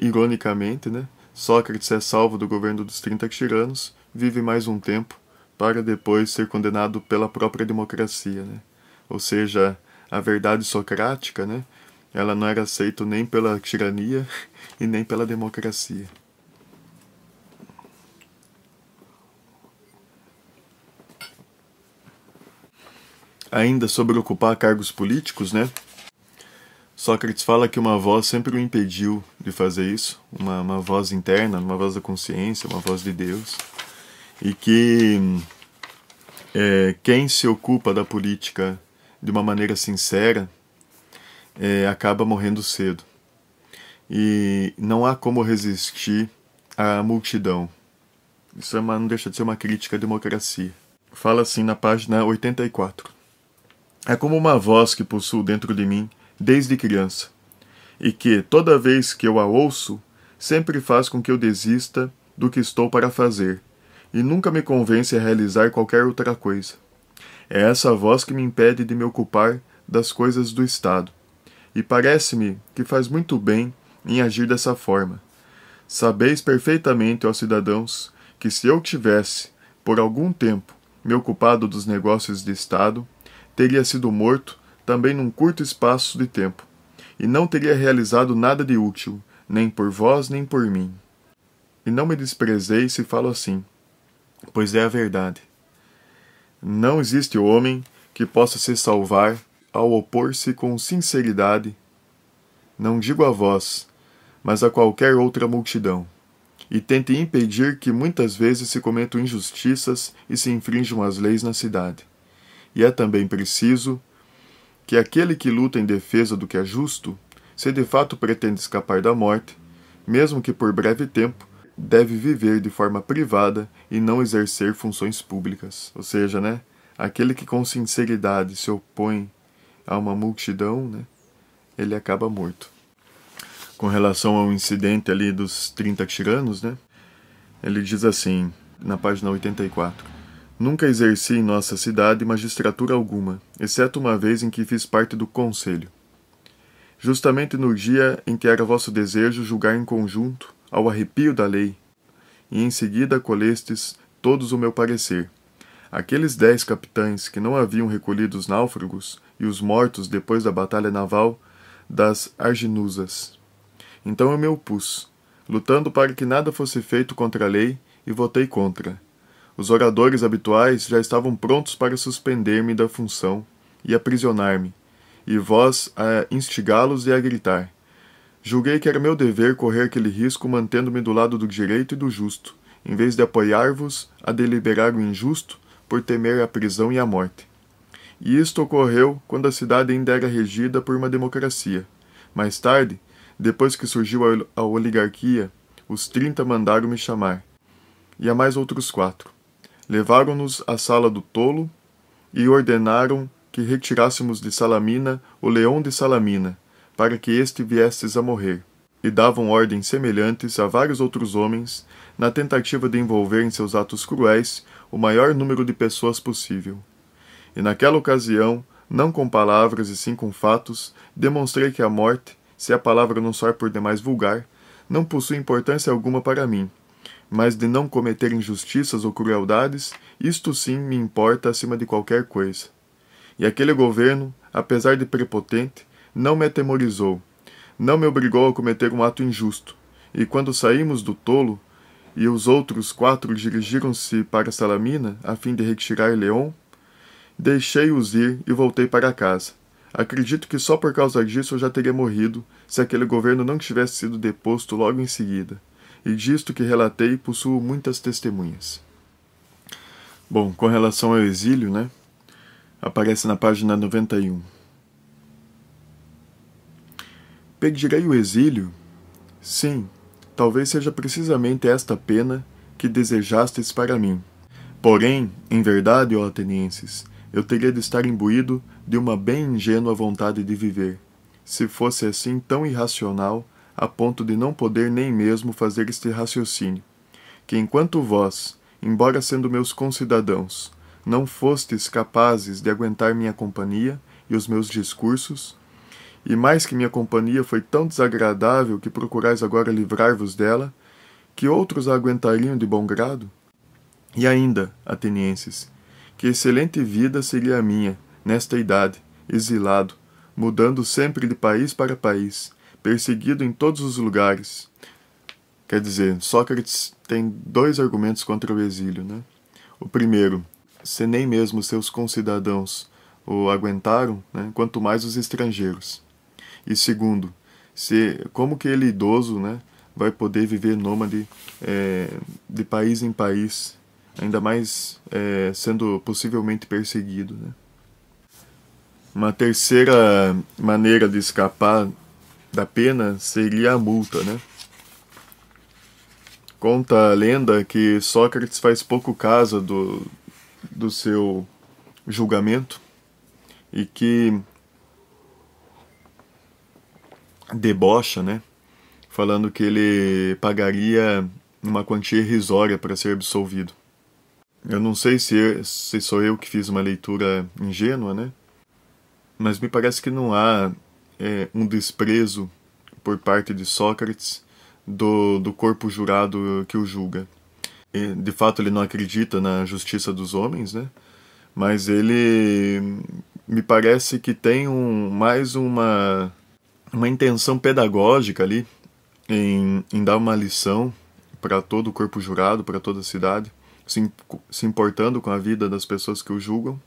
ironicamente, né, Sócrates é salvo do governo dos 30 tiranos, vive mais um tempo, para depois ser condenado pela própria democracia, né? Ou seja, a verdade socrática, né, ela não era aceita nem pela tirania e nem pela democracia. Ainda sobre ocupar cargos políticos, né? Sócrates fala que uma voz sempre o impediu de fazer isso, uma voz interna, uma voz da consciência, uma voz de Deus, e que quem se ocupa da política de uma maneira sincera acaba morrendo cedo. E não há como resistir à multidão. Isso não deixa de ser uma crítica à democracia. Fala assim na página 84. É como uma voz que possuo dentro de mim desde criança, e que, toda vez que eu a ouço, sempre faz com que eu desista do que estou para fazer, e nunca me convence a realizar qualquer outra coisa. É essa voz que me impede de me ocupar das coisas do Estado, e parece-me que faz muito bem em agir dessa forma. Sabeis perfeitamente, ó cidadãos, que se eu tivesse, por algum tempo, me ocupado dos negócios de Estado, teria sido morto também num curto espaço de tempo, e não teria realizado nada de útil, nem por vós nem por mim. E não me desprezeis se falo assim, pois é a verdade. Não existe homem que possa se salvar ao opor-se com sinceridade, não digo a vós, mas a qualquer outra multidão, e tente impedir que muitas vezes se cometam injustiças e se infringam as leis na cidade. E é também preciso que aquele que luta em defesa do que é justo, se de fato pretende escapar da morte, mesmo que por breve tempo, deve viver de forma privada e não exercer funções públicas. Ou seja, né, aquele que com sinceridade se opõe a uma multidão, né, ele acaba morto. Com relação ao incidente ali dos 30 tiranos, né, ele diz assim, na página 84. Nunca exerci em nossa cidade magistratura alguma, exceto uma vez em que fiz parte do conselho. Justamente no dia em que era vosso desejo julgar em conjunto, ao arrepio da lei, e em seguida acolhestes todos o meu parecer. Aqueles 10 capitães que não haviam recolhido os náufragos e os mortos depois da batalha naval das Arginusas. Então eu me opus, lutando para que nada fosse feito contra a lei, e votei contra. Os oradores habituais já estavam prontos para suspender-me da função e aprisionar-me, e vós a instigá-los e a gritar. Julguei que era meu dever correr aquele risco mantendo-me do lado do direito e do justo, em vez de apoiar-vos a deliberar o injusto por temer a prisão e a morte. E isto ocorreu quando a cidade ainda era regida por uma democracia. Mais tarde, depois que surgiu a oligarquia, os 30 mandaram me chamar, e a mais outros 4. Levaram-nos à sala do tolo e ordenaram que retirássemos de Salamina o leão de Salamina, para que este viesses a morrer, e davam ordens semelhantes a vários outros homens, na tentativa de envolver em seus atos cruéis o maior número de pessoas possível. E naquela ocasião, não com palavras e sim com fatos, demonstrei que a morte, se a palavra não soar por demais vulgar, não possui importância alguma para mim, mas de não cometer injustiças ou crueldades, isto sim me importa acima de qualquer coisa. E aquele governo, apesar de prepotente, não me atemorizou, não me obrigou a cometer um ato injusto, e quando saímos do tolo, e os outros 4 dirigiram-se para Salamina, a fim de retirar Leão, deixei-os ir e voltei para casa. Acredito que só por causa disso eu já teria morrido, se aquele governo não tivesse sido deposto logo em seguida. E disto que relatei, possuo muitas testemunhas. Bom, com relação ao exílio, né? Aparece na página 91. Pedirei o exílio? Sim, talvez seja precisamente esta pena que desejastes para mim. Porém, em verdade, ó atenienses, eu teria de estar imbuído de uma bem ingênua vontade de viver, se fosse assim tão irracional, a ponto de não poder nem mesmo fazer este raciocínio, que enquanto vós, embora sendo meus concidadãos, não fostes capazes de aguentar minha companhia e os meus discursos, e mais que minha companhia foi tão desagradável que procurais agora livrar-vos dela, que outros a aguentariam de bom grado? E ainda, atenienses, que excelente vida seria a minha, nesta idade, exilado, mudando sempre de país para país, perseguido em todos os lugares. Quer dizer, Sócrates tem dois argumentos contra o exílio, né? O primeiro, se nem mesmo seus concidadãos o aguentaram, né, quanto mais os estrangeiros. E segundo, como que ele idoso, né, vai poder viver nômade de país em país, ainda mais sendo possivelmente perseguido, né? Uma terceira maneira de escapar da pena seria a multa, né? Conta a lenda que Sócrates faz pouco caso do seu julgamento e que debocha, né? Falando que ele pagaria uma quantia irrisória para ser absolvido. Eu não sei se sou eu que fiz uma leitura ingênua, né? Mas me parece que não há um desprezo por parte de Sócrates do corpo jurado que o julga. E, de fato, ele não acredita na justiça dos homens, né? Mas ele me parece que tem mais uma intenção pedagógica ali em dar uma lição para todo o corpo jurado, para toda a cidade, se importando com a vida das pessoas que o julgam,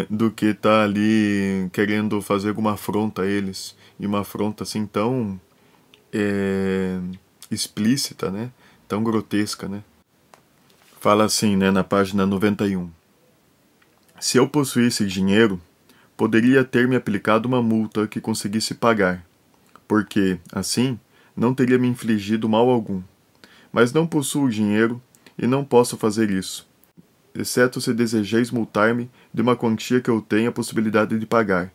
do que tá ali querendo fazer alguma afronta a eles, e uma afronta assim tão explícita, né? Tão grotesca, né? Fala assim, né, na página 91. Se eu possuísse dinheiro, poderia ter me aplicado uma multa que conseguisse pagar, porque, assim, não teria me infligido mal algum. Mas não possuo dinheiro e não posso fazer isso, exceto se desejeis multar-me de uma quantia que eu tenha a possibilidade de pagar.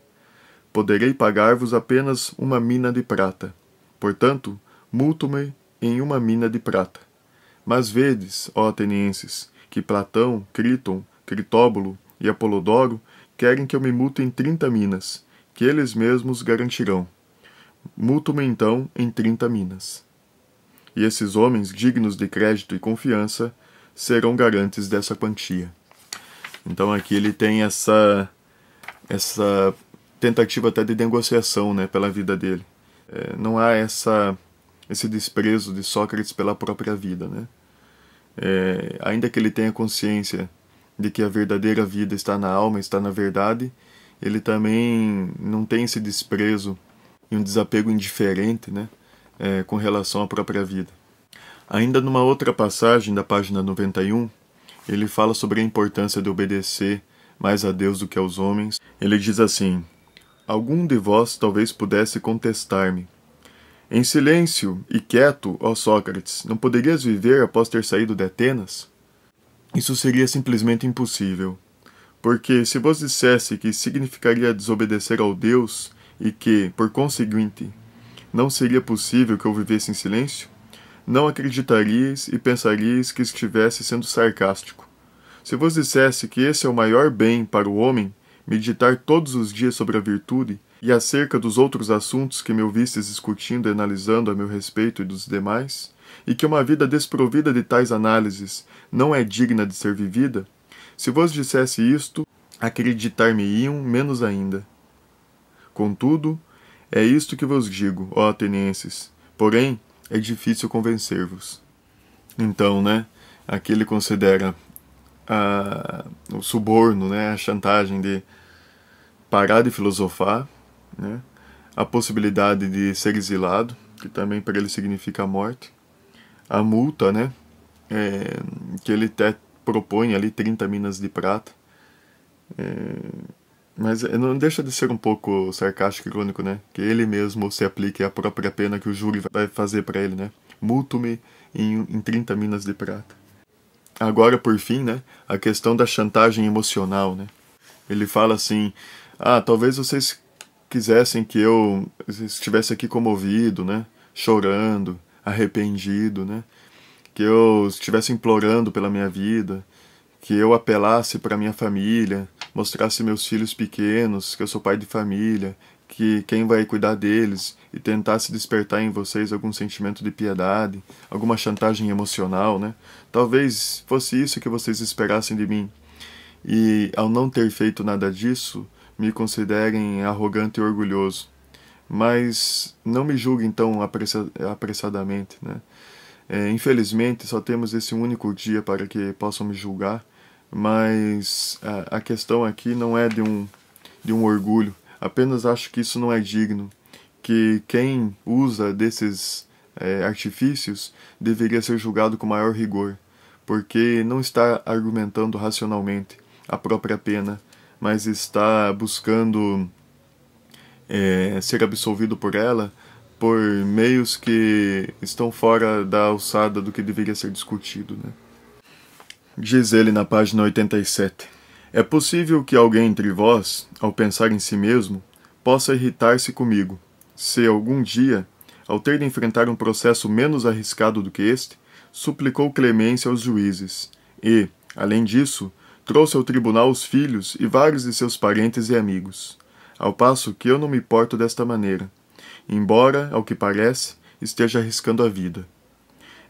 Poderei pagar-vos apenas uma mina de prata. Portanto, multo-me em uma mina de prata. Mas vedes, ó atenienses, que Platão, Críton, Critóbulo e Apolodoro querem que eu me multe em 30 minas, que eles mesmos garantirão. Multo-me então em 30 minas. E esses homens, dignos de crédito e confiança, serão garantes dessa quantia. Então aqui ele tem essa tentativa até de negociação, né, pela vida dele. Não há esse desprezo de Sócrates pela própria vida, né? Ainda que ele tenha consciência de que a verdadeira vida está na alma, está na verdade, ele também não tem esse desprezo e um desapego indiferente, né, com relação à própria vida. Ainda numa outra passagem da página 91, ele fala sobre a importância de obedecer mais a Deus do que aos homens. Ele diz assim: algum de vós talvez pudesse contestar-me. Em silêncio e quieto, ó Sócrates, não poderias viver após ter saído de Atenas? Isso seria simplesmente impossível. Porque se vos dissesse que significaria desobedecer ao Deus e que, por conseguinte, não seria possível que eu vivesse em silêncio, não acreditaríeis e pensaríeis que estivesse sendo sarcástico. Se vos dissesse que esse é o maior bem para o homem, meditar todos os dias sobre a virtude, e acerca dos outros assuntos que me ouvistes discutindo e analisando a meu respeito e dos demais, e que uma vida desprovida de tais análises não é digna de ser vivida, se vos dissesse isto, acreditar-me-iam menos ainda. Contudo, é isto que vos digo, ó atenienses, porém, é difícil convencer-vos. Então, né, aqui ele considera o suborno, né, a chantagem de parar de filosofar, né, a possibilidade de ser exilado, que também para ele significa a morte, a multa, né, que ele até propõe ali 30 minas de prata, mas não deixa de ser um pouco sarcástico e irônico, né, que ele mesmo se aplique a própria pena que o júri vai fazer para ele, né, multo-me em 30 minas de prata. Agora, por fim, né, a questão da chantagem emocional, né, ele fala assim: talvez vocês quisessem que eu estivesse aqui comovido, né, chorando, arrependido, né, que eu estivesse implorando pela minha vida, que eu apelasse para minha família, mostrasse meus filhos pequenos, que eu sou pai de família, que quem vai cuidar deles, e tentasse despertar em vocês algum sentimento de piedade, alguma chantagem emocional, né? Talvez fosse isso que vocês esperassem de mim. E ao não ter feito nada disso, me considerem arrogante e orgulhoso. Mas não me julguem tão apressadamente, né? Infelizmente, só temos esse único dia para que possam me julgar, mas a questão aqui não é de um orgulho. Apenas acho que isso não é digno, que quem usa desses artifícios deveria ser julgado com maior rigor, porque não está argumentando racionalmente a própria pena, mas está buscando ser absolvido por ela por meios que estão fora da alçada do que deveria ser discutido, né? Diz ele na página 87. É possível que alguém entre vós, ao pensar em si mesmo, possa irritar-se comigo, se algum dia, ao ter de enfrentar um processo menos arriscado do que este, suplicou clemência aos juízes e, além disso, trouxe ao tribunal os filhos e vários de seus parentes e amigos, ao passo que eu não me porto desta maneira, embora, ao que parece, esteja arriscando a vida.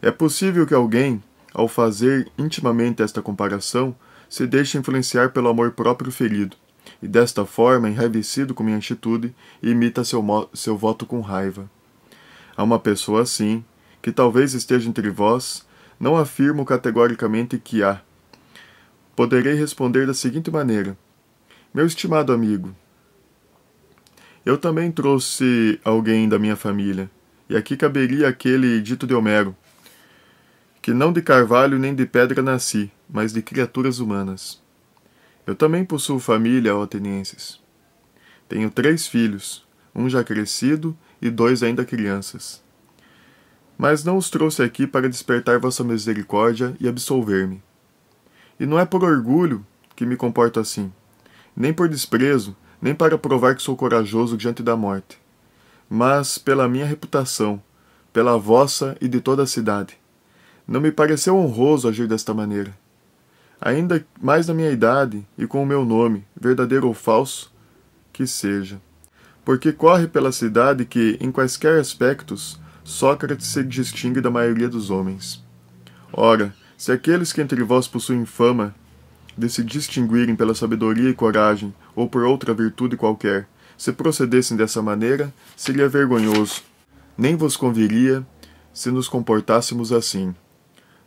É possível que alguém, ao fazer intimamente esta comparação, se deixe influenciar pelo amor próprio ferido, e desta forma, enraivecido com minha atitude, imita seu voto com raiva. Há uma pessoa assim, que talvez esteja entre vós, não afirmo categoricamente que há. Poderei responder da seguinte maneira: meu estimado amigo, eu também trouxe alguém da minha família, e aqui caberia aquele dito de Homero, que não de carvalho nem de pedra nasci, mas de criaturas humanas. Eu também possuo família, ó atenienses. Tenho 3 filhos, um já crescido e 2 ainda crianças. Mas não os trouxe aqui para despertar vossa misericórdia e absolver-me. E não é por orgulho que me comporto assim, nem por desprezo, nem para provar que sou corajoso diante da morte, mas pela minha reputação, pela vossa e de toda a cidade. Não me pareceu honroso agir desta maneira. Ainda mais na minha idade e com o meu nome, verdadeiro ou falso, que seja. Porque corre pela cidade que, em quaisquer aspectos, Sócrates se distingue da maioria dos homens. Ora, se aqueles que entre vós possuem fama de se distinguirem pela sabedoria e coragem, ou por outra virtude qualquer, se procedessem dessa maneira, seria vergonhoso. Nem vos conviria se nos comportássemos assim.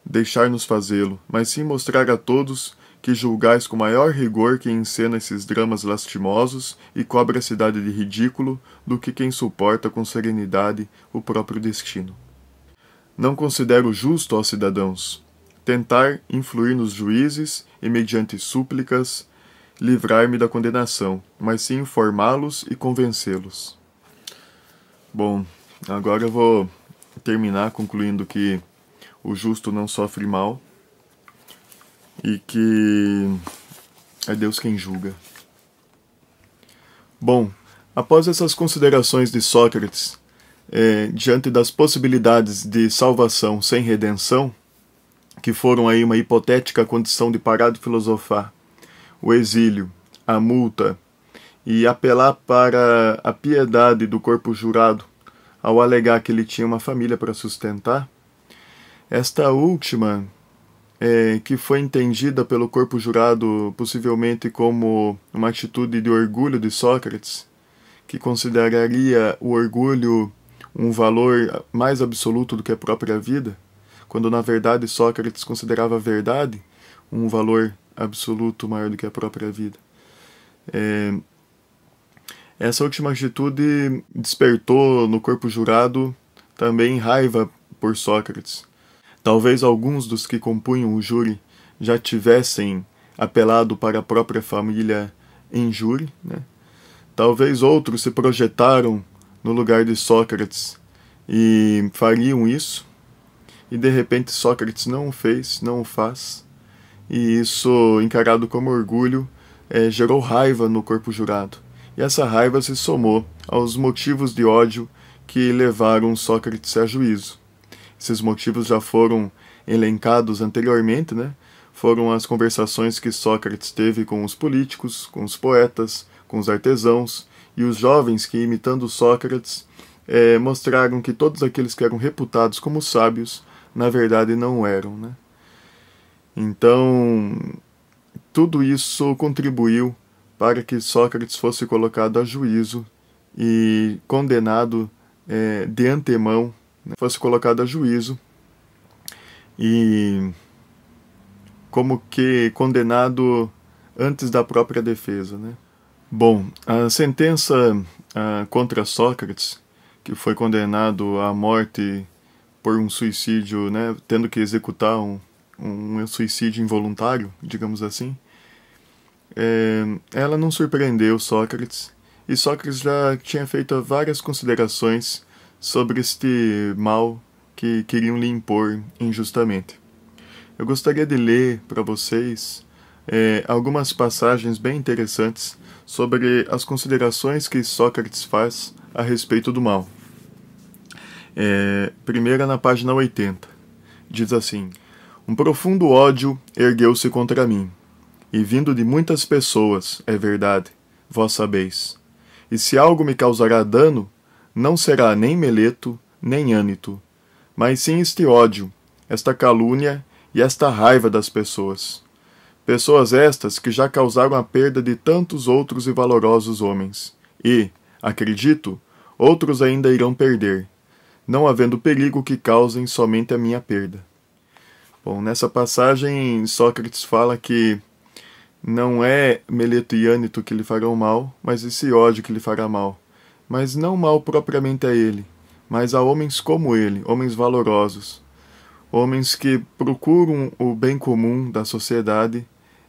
Deixar-nos fazê-lo, mas sim mostrar a todos que julgais com maior rigor quem encena esses dramas lastimosos e cobre a cidade de ridículo do que quem suporta com serenidade o próprio destino. Não considero justo, ó cidadãos, tentar influir nos juízes e, mediante súplicas, livrar-me da condenação, mas sim informá-los e convencê-los. Bom, agora eu vou terminar concluindo que o justo não sofre mal e que é Deus quem julga. Bom, após essas considerações de Sócrates, diante das possibilidades de salvação sem redenção, que foram aí uma hipotética condição de parar de filosofar, o exílio, a multa e apelar para a piedade do corpo jurado ao alegar que ele tinha uma família para sustentar, esta última, que foi entendida pelo corpo jurado possivelmente como uma atitude de orgulho de Sócrates, que consideraria o orgulho um valor mais absoluto do que a própria vida, quando na verdade Sócrates considerava a verdade um valor absoluto maior do que a própria vida. Essa última atitude despertou no corpo jurado também raiva por Sócrates. Talvez alguns dos que compunham o júri já tivessem apelado para a própria família em júri, né? Talvez outros se projetaram no lugar de Sócrates e fariam isso, e de repente Sócrates não o fez, não o faz, e isso, encarado como orgulho, gerou raiva no corpo jurado. E essa raiva se somou aos motivos de ódio que levaram Sócrates a juízo. Esses motivos já foram elencados anteriormente, né? foram as conversações que Sócrates teve com os políticos, com os poetas, com os artesãos e os jovens que, imitando Sócrates, mostraram que todos aqueles que eram reputados como sábios, na verdade não eram, né? Então, tudo isso contribuiu para que Sócrates fosse colocado a juízo e condenado de antemão, né? Fosse colocado a juízo e como que condenado antes da própria defesa, né? Bom, a sentença contra Sócrates, que foi condenado à morte por um suicídio, né, tendo que executar um suicídio involuntário, digamos assim, ela não surpreendeu Sócrates, e Sócrates já tinha feito várias considerações sobre este mal que queriam lhe impor injustamente. Eu gostaria de ler para vocês algumas passagens bem interessantes sobre as considerações que Sócrates faz a respeito do mal. Primeira na página 80. Diz assim: um profundo ódio ergueu-se contra mim, e vindo de muitas pessoas, é verdade, vós sabeis. E se algo me causará dano, não será nem Meleto, nem Ânito, mas sim este ódio, esta calúnia e esta raiva das pessoas. Pessoas estas que já causaram a perda de tantos outros e valorosos homens, e, acredito, outros ainda irão perder, não havendo perigo que causem somente a minha perda. Bom, nessa passagem, Sócrates fala que não é Meleto e Ânito que lhe farão mal, mas esse ódio que lhe fará mal. Mas não mal propriamente a ele, mas a homens como ele, homens valorosos, homens que procuram o bem comum da sociedade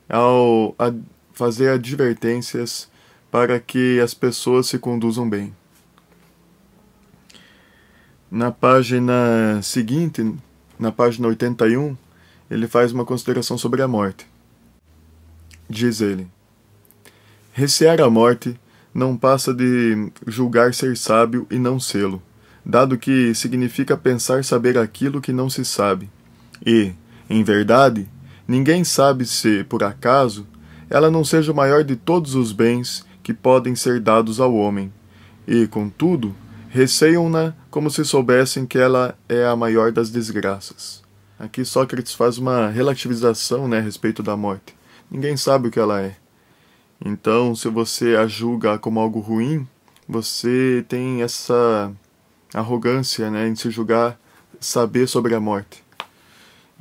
ao fazer advertências para que as pessoas se conduzam bem. Na página seguinte, na página 81, ele faz uma consideração sobre a morte. Diz ele: recear a morte não passa de julgar ser sábio e não sê-lo, dado que significa pensar saber aquilo que não se sabe. E, em verdade, ninguém sabe se, por acaso, ela não seja o maior de todos os bens que podem ser dados ao homem. E, contudo, receiam-na como se soubessem que ela é a maior das desgraças. Aqui Sócrates faz uma relativização, né, a respeito da morte. Ninguém sabe o que ela é. Então, se você a julga como algo ruim, você tem essa arrogância, né, em se julgar saber sobre a morte.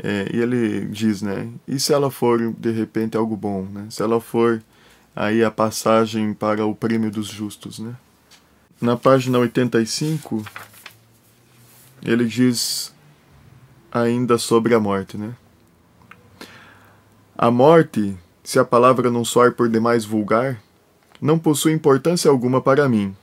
E ele diz, né, e se ela for, de repente, algo bom, né? Se ela for aí a passagem para o prêmio dos justos, né? Na página 85, ele diz ainda sobre a morte, né? A morte, se a palavra não soar por demais vulgar, não possui importância alguma para mim,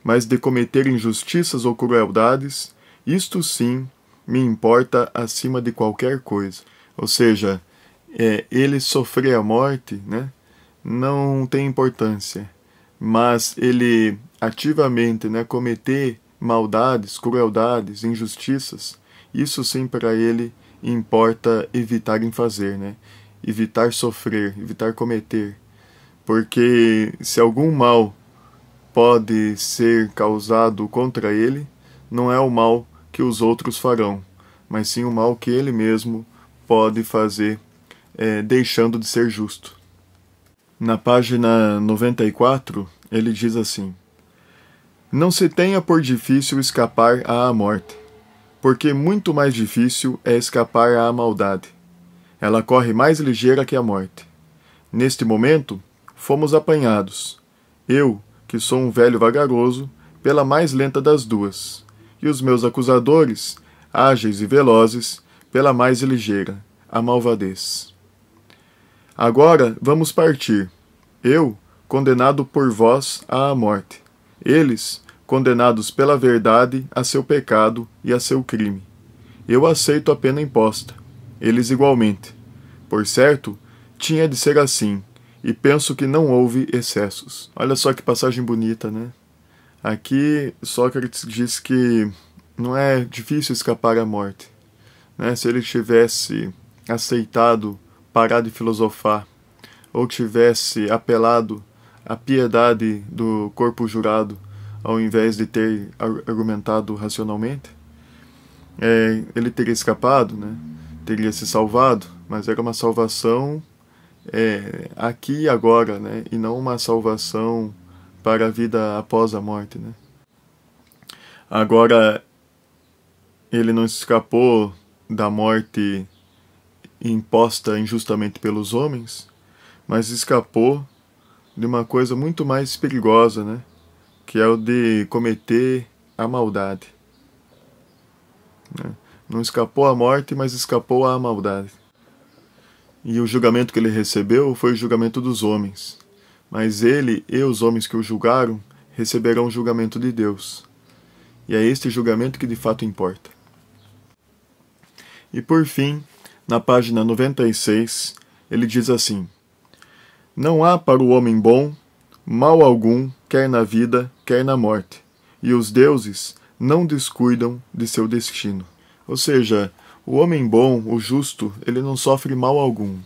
mas de cometer injustiças ou crueldades, isto sim me importa acima de qualquer coisa. Ou seja, ele sofrer a morte, né, não tem importância, mas ele ativamente, né, cometer maldades, crueldades, injustiças, isso sim para ele importa evitar em fazer, né? Evitar sofrer, evitar cometer. Porque se algum mal pode ser causado contra ele, não é o mal que os outros farão, mas sim o mal que ele mesmo pode fazer, deixando de ser justo. Na página 94, ele diz assim: não se tenha por difícil escapar à morte, porque muito mais difícil é escapar à maldade. Ela corre mais ligeira que a morte. Neste momento, fomos apanhados. Eu, que sou um velho vagaroso, pela mais lenta das duas, e os meus acusadores, ágeis e velozes, pela mais ligeira, a malvadez. Agora vamos partir. Eu, condenado por vós à morte. Eles, condenados pela verdade a seu pecado e a seu crime. Eu aceito a pena imposta. Eles igualmente. Por certo, tinha de ser assim, e penso que não houve excessos. Olha só que passagem bonita, né? Aqui, Sócrates diz que não é difícil escapar à morte, né? Se ele tivesse aceitado parado de filosofar, ou tivesse apelado à piedade do corpo jurado, ao invés de ter argumentado racionalmente, ele teria escapado, né? Teria se salvado, mas era uma salvação aqui e agora, né? E não uma salvação para a vida após a morte, né? Agora, ele não escapou da morte imposta injustamente pelos homens, mas escapou de uma coisa muito mais perigosa, né? Que é o de cometer a maldade. Né? Não escapou à morte, mas escapou à maldade. E o julgamento que ele recebeu foi o julgamento dos homens. Mas ele e os homens que o julgaram receberão o julgamento de Deus. E é este julgamento que de fato importa. E por fim, na página 96, ele diz assim: não há para o homem bom mal algum, quer na vida, quer na morte, e os deuses não descuidam de seu destino. Ou seja, o homem bom, o justo, ele não sofre mal algum.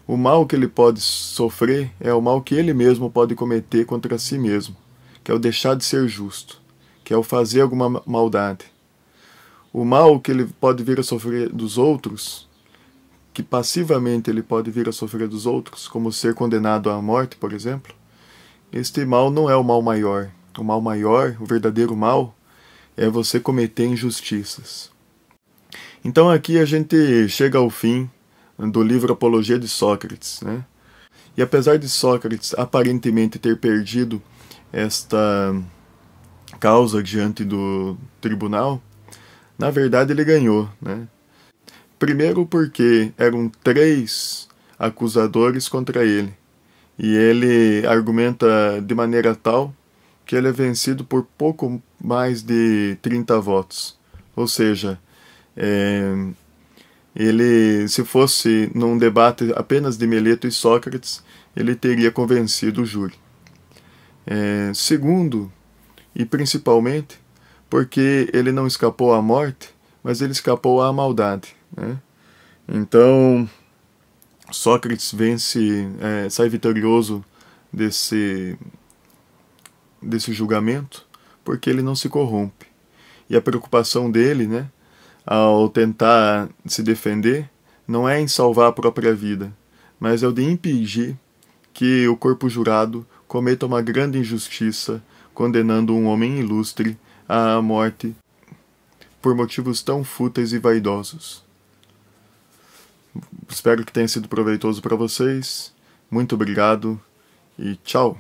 O mal que ele pode sofrer é o mal que ele mesmo pode cometer contra si mesmo, que é o deixar de ser justo, que é o fazer alguma maldade. O mal que ele pode vir a sofrer dos outros, que passivamente ele pode vir a sofrer dos outros, como ser condenado à morte, por exemplo, este mal não é o mal maior. O mal maior, o verdadeiro mal, é você cometer injustiças. Então aqui a gente chega ao fim do livro Apologia de Sócrates, né? E apesar de Sócrates aparentemente ter perdido esta causa diante do tribunal, na verdade ele ganhou, né? Primeiro porque eram 3 acusadores contra ele, e ele argumenta de maneira tal que ele é vencido por pouco mais de 30 votos. Ou seja, ele, se fosse num debate apenas de Meleto e Sócrates, ele teria convencido o júri. Segundo, e principalmente, porque ele não escapou à morte, mas ele escapou à maldade, né? Então, Sócrates sai vitorioso desse julgamento, porque ele não se corrompe. E a preocupação dele, né, ao tentar se defender, não é em salvar a própria vida, mas é o de impedir que o corpo jurado cometa uma grande injustiça, condenando um homem ilustre à morte por motivos tão fúteis e vaidosos. Espero que tenha sido proveitoso para vocês. Muito obrigado e tchau!